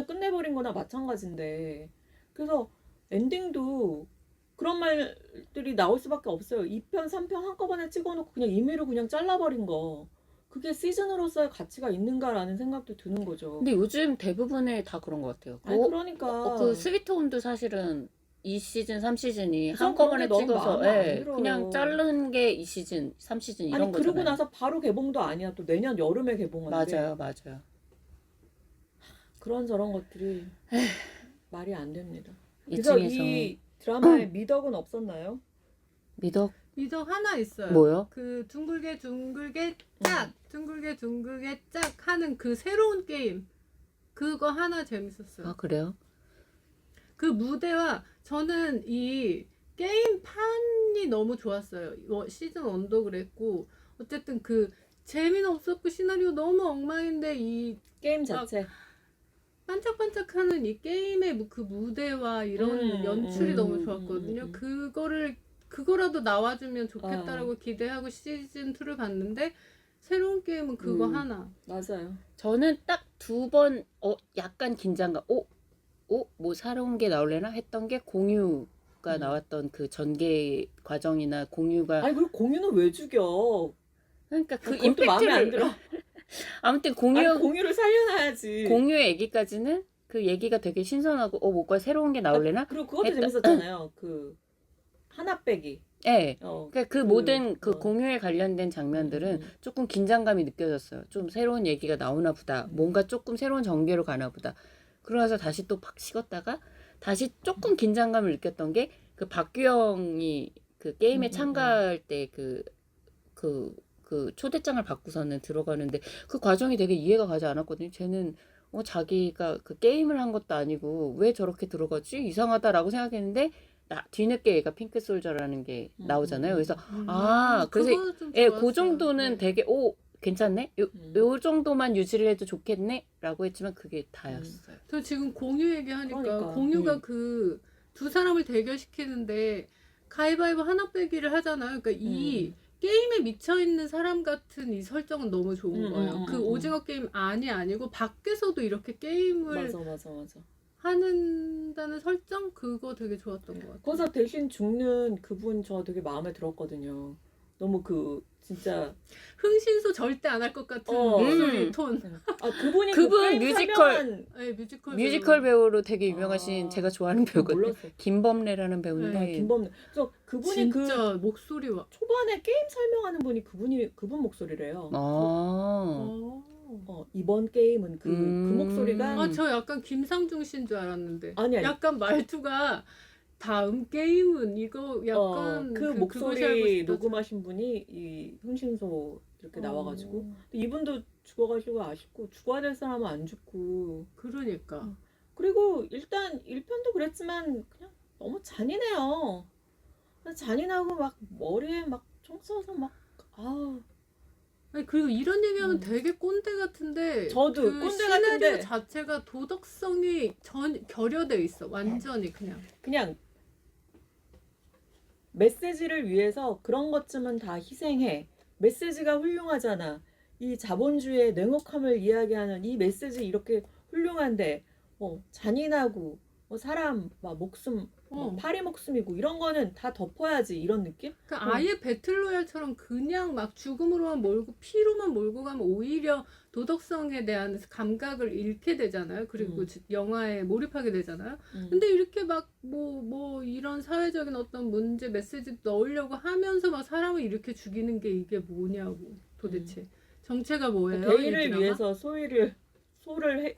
끝내버린 거나 마찬가지인데. 그래서 엔딩도 그런 말들이 나올 수밖에 없어요. 2편, 3편 한꺼번에 찍어놓고 그냥 임의로 그냥 잘라버린 거. 그게 시즌으로서의 가치가 있는가라는 생각도 드는 거죠. 근데 요즘 대부분의 다 그런 것 같아요. 아니 그러니까 그 스위트홈도 사실은 2시즌, 3시즌이 우선 한꺼번에 그런 게 너무 찍어서 마음에 안 예, 들어요. 그냥 자른 게 2시즌, 3시즌 이런 아니 거잖아요. 그러고 나서 바로 개봉도 아니야. 또 내년 여름에 개봉하는데 맞아요. 그런 저런 것들이 말이 안 됩니다. 그래서 이쯤에서 이 드라마에 미덕은 없었나요? 미덕 미적 하나 있어요. 뭐요? 그 둥글게 짝, 둥글게 짝 하는 그 새로운 게임. 그거 하나 재밌었어요. 아 그래요? 그 무대와 저는 이 게임판이 너무 좋았어요. 시즌 1도 그랬고 어쨌든 그 재미는 없었고 시나리오 너무 엉망인데 이 게임 자체. 반짝반짝하는 이 게임의 그 무대와 이런 연출이 너무 좋았거든요. 그거라도 나와주면 좋겠다라고 기대하고 시즌 2를 봤는데 새로운 게임은 그거 하나. 맞아요. 저는 딱 두 번 약간 긴장감. 뭐 새로운 게 나올래나 했던 게 공유가 나왔던 그 전개 과정이나 공유가 아니 그리고 공유는 왜 죽여? 그러니까 그 그것도 마음에 안 임팩트를 들어. 아무튼 아니, 공유를 살려놔야지. 공유의 얘기까지는 그 얘기가 되게 신선하고 뭔가 새로운 게 나올래나? 그리고 그것도 했다. 재밌었잖아요. 그 하나 빼기. 네. 그러니까 그 모든 그 공유에 관련된 장면들은 조금 긴장감이 느껴졌어요. 좀 새로운 얘기가 나오나 보다. 뭔가 조금 새로운 전개로 가나 보다. 그러면서 다시 또 팍 식었다가 다시 조금 긴장감을 느꼈던 게 그 박규영이 그 게임에 참가할 때 그 그 초대장을 받고서는 들어가는데 그 과정이 되게 이해가 가지 않았거든요. 쟤는 자기가 그 게임을 한 것도 아니고 왜 저렇게 들어가지? 이상하다라고 생각했는데 뒤늦게 얘가 핑크 솔저라는 게 나오잖아요. 그래서 그래서 그거 좀 그 좋았어요. 정도는 네. 되게 괜찮네? 요 정도만 유지를 해도 좋겠네? 라고 했지만 그게 다였어요. 저 지금 공유 얘기하니까 그러니까. 공유가 그 두 사람을 대결시키는데 가위바위보 하나 빼기를 하잖아요. 그러니까 이 게임에 미쳐 있는 사람 같은 이 설정은 너무 좋은 거예요. 그 오징어 게임 아니고 밖에서도 이렇게 게임을 맞아. 하는다는 설정 그거 되게 좋았던 것 같아요. 거기서 대신 죽는 그분 저 되게 마음에 들었거든요. 너무 그 진짜 흥신소 절대 안 할 것 같은 어. 목소리 톤. 그분이 그분 그 게임 뮤지컬 설명한 네, 뮤지컬 뮤지컬 배우로 되게 유명하신 제가 좋아하는 배우거든요. 몰랐어. 김범래라는 배우인데 네, 김범래. 그래서 그분이 그 진짜 목소리 와. 초반에 게임 설명하는 분이 그분 목소리래요. 이번 게임은 그 목소리가 아, 저 약간 김상중 씨인 줄 알았는데. 아니. 약간 말투가 다음 게임은 이거 약간 그 그것이 목소리 알고 싶다. 녹음하신 분이 이 흥신소 이렇게 나와가지고 어, 근데 이분도 죽어가지고 아쉽고 죽어야 될 사람은 안 죽고 그러니까. 그리고 일단 1편도 그랬지만 그냥 너무 잔인해요. 잔인하고 막 머리에 막 총 쏘서 막 아니, 그리고 이런 얘기하면 되게 꼰대 같은데 저도 그 꼰대 시나리오 같은데 자체가 도덕성이 결여돼 있어. 완전히 그냥 메시지를 위해서 그런 것쯤은 다 희생해. 메시지가 훌륭하잖아. 이 자본주의의 냉혹함을 이야기하는 이 메시지 이렇게 훌륭한데 잔인하고 사람 막 목숨 파리 목숨이고 이런 거는 다 덮어야지 이런 느낌? 그러니까 아예 배틀로얄처럼 그냥 막 죽음으로만 몰고 피로만 몰고 가면 오히려 도덕성에 대한 감각을 잃게 되잖아요. 그리고 영화에 몰입하게 되잖아요. 근데 이렇게 막 뭐 이런 사회적인 어떤 문제 메시지 넣으려고 하면서 막 사람을 이렇게 죽이는 게 이게 뭐냐고 도대체 정체가 뭐예요? 이 대의를 드라마? 위해서 소를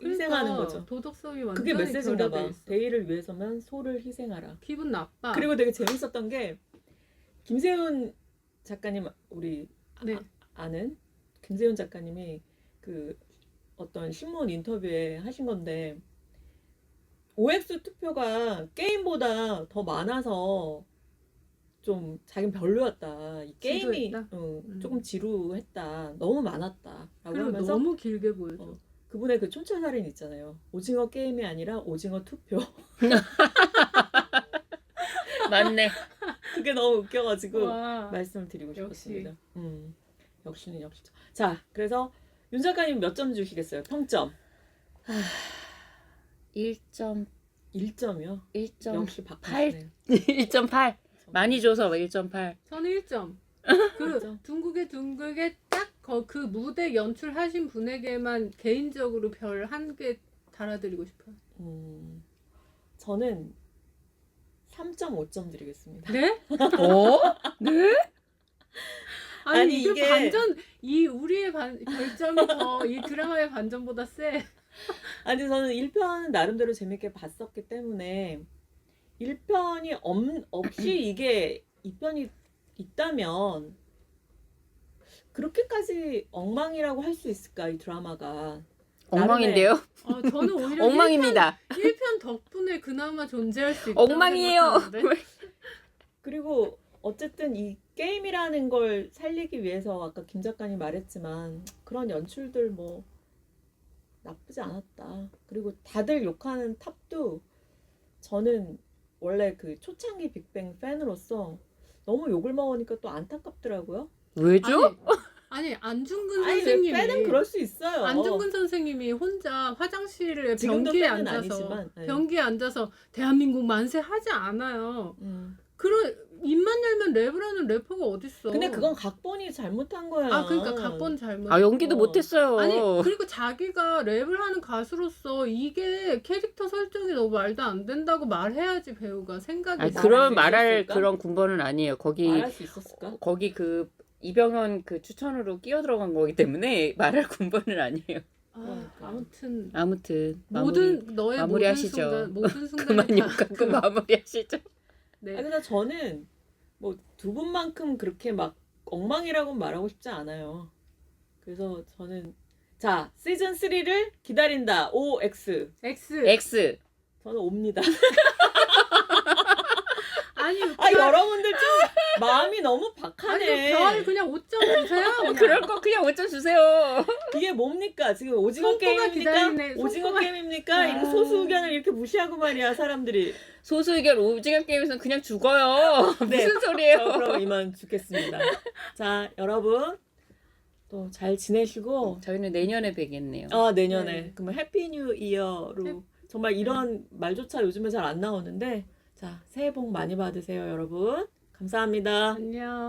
희생하는 거죠. 도덕성이 그게 완전히 메시지인가 봐. 결여돼 있어. 대의를 위해서만 소를 희생하라. 기분 나빠. 그리고 되게 재밌었던 게 김세훈 작가님 우리 네. 아는 김세훈 작가님이 그 어떤 신문 인터뷰에 하신 건데 OX 투표가 게임보다 더 많아서 좀 자기는 별로였다. 이 게임이 지루했다? 조금 지루했다. 너무 많았다. 라고 그리고 하면서 너무 길게 보여줘. 그분의 그 촌철살인 있잖아요. 오징어 게임이 아니라 오징어 투표. 맞네. 그게 너무 웃겨가지고 와. 말씀을 드리고 역시. 싶었습니다. 역시는 역시죠. 자, 그래서 윤 작가님 몇 점 주시겠어요? 평점. 1.8. 1점이요? 1.8. 역시 박하시네요. 1.8. 많이 줘서 1.8. 저는 1점. 그 둥글게 딱 그 무대 연출하신 분에게만 개인적으로 별 1개 달아드리고 싶어요. 저는 3.5점 드리겠습니다. 네? 네? 아니 이게 이게- 반전 우리의 결점이 더 이 드라마의 반전보다 세. 아니 저는 1편은 나름대로 재밌게 봤었기 때문에 1편이 없이 이게 2편이 있다면 그렇게까지 엉망이라고 할 수 있을까 이 드라마가. 엉망인데요? 저는 오히려 엉망입니다. 1편 덕분에 그나마 존재할 수 있다고 엉망이에요. 생각하는데. 그리고 어쨌든 이 게임이라는 걸 살리기 위해서 아까 김 작가님 말했지만 그런 연출들 뭐 나쁘지 않았다. 그리고 다들 욕하는 탑도 저는 원래 그 초창기 빅뱅 팬으로서 너무 욕을 먹으니까 또 안타깝더라고요. 왜죠? 아니 안중근 아니 왜 선생님이 팬은 그럴 수 있어요. 안중근 선생님이 혼자 화장실에 지금도 변기에 팬은 앉아서 아니지만, 네. 변기에 앉아서 대한민국 만세 하지 않아요. 음. 그런 입만 열면 랩을 하는 래퍼가 어딨어. 근데 그건 각본이 잘못한 거야. 그러니까 각본 잘못. 연기도 못했어요. 아니 그리고 자기가 랩을 하는 가수로서 이게 캐릭터 설정이 너무 말도 안 된다고 말해야지 배우가 생각이 아니, 나. 그런 말할 수 말할 있었을까? 그런 군번은 아니에요. 말할 수 있었을까? 거기 그 이병헌 그 추천으로 끼어 들어간 거기 때문에 말할 군번은 아니에요. 아무튼 아무튼 모든 너의 마무리하시죠. 모든 순간 그만 욕하고 마무리하시죠. 네. 근데 저는 뭐 두 분만큼 그렇게 막 엉망이라고 말하고 싶지 않아요. 그래서 저는 자 시즌 3를 기다린다. OX. X. X. 저는 옵니다. 아니 아 여러분들 좀 마음이 너무 아니 박하네. 별 그냥 5점 주세요. 그냥. 그럴 거 그냥 5점 주세요. 이게 뭡니까? 지금 오징어 손꼽아 게임입니까? 기다리네. 오징어 손꼽아. 게임입니까? 아. 이렇게 소수 의견을 이렇게 무시하고 말이야 사람들이. 소수 의견 오징어 게임에서는 그냥 죽어요. 네. 무슨 소리예요? 저 그럼 이만 죽겠습니다. 자 여러분 또 잘 지내시고 저희는 내년에 뵙겠네요. 내년에 네. 그러면 해피 뉴 이어로 정말 이런 말조차 요즘에 잘 안 나오는데 자 새해 복 많이 받으세요 여러분. 감사합니다. 안녕.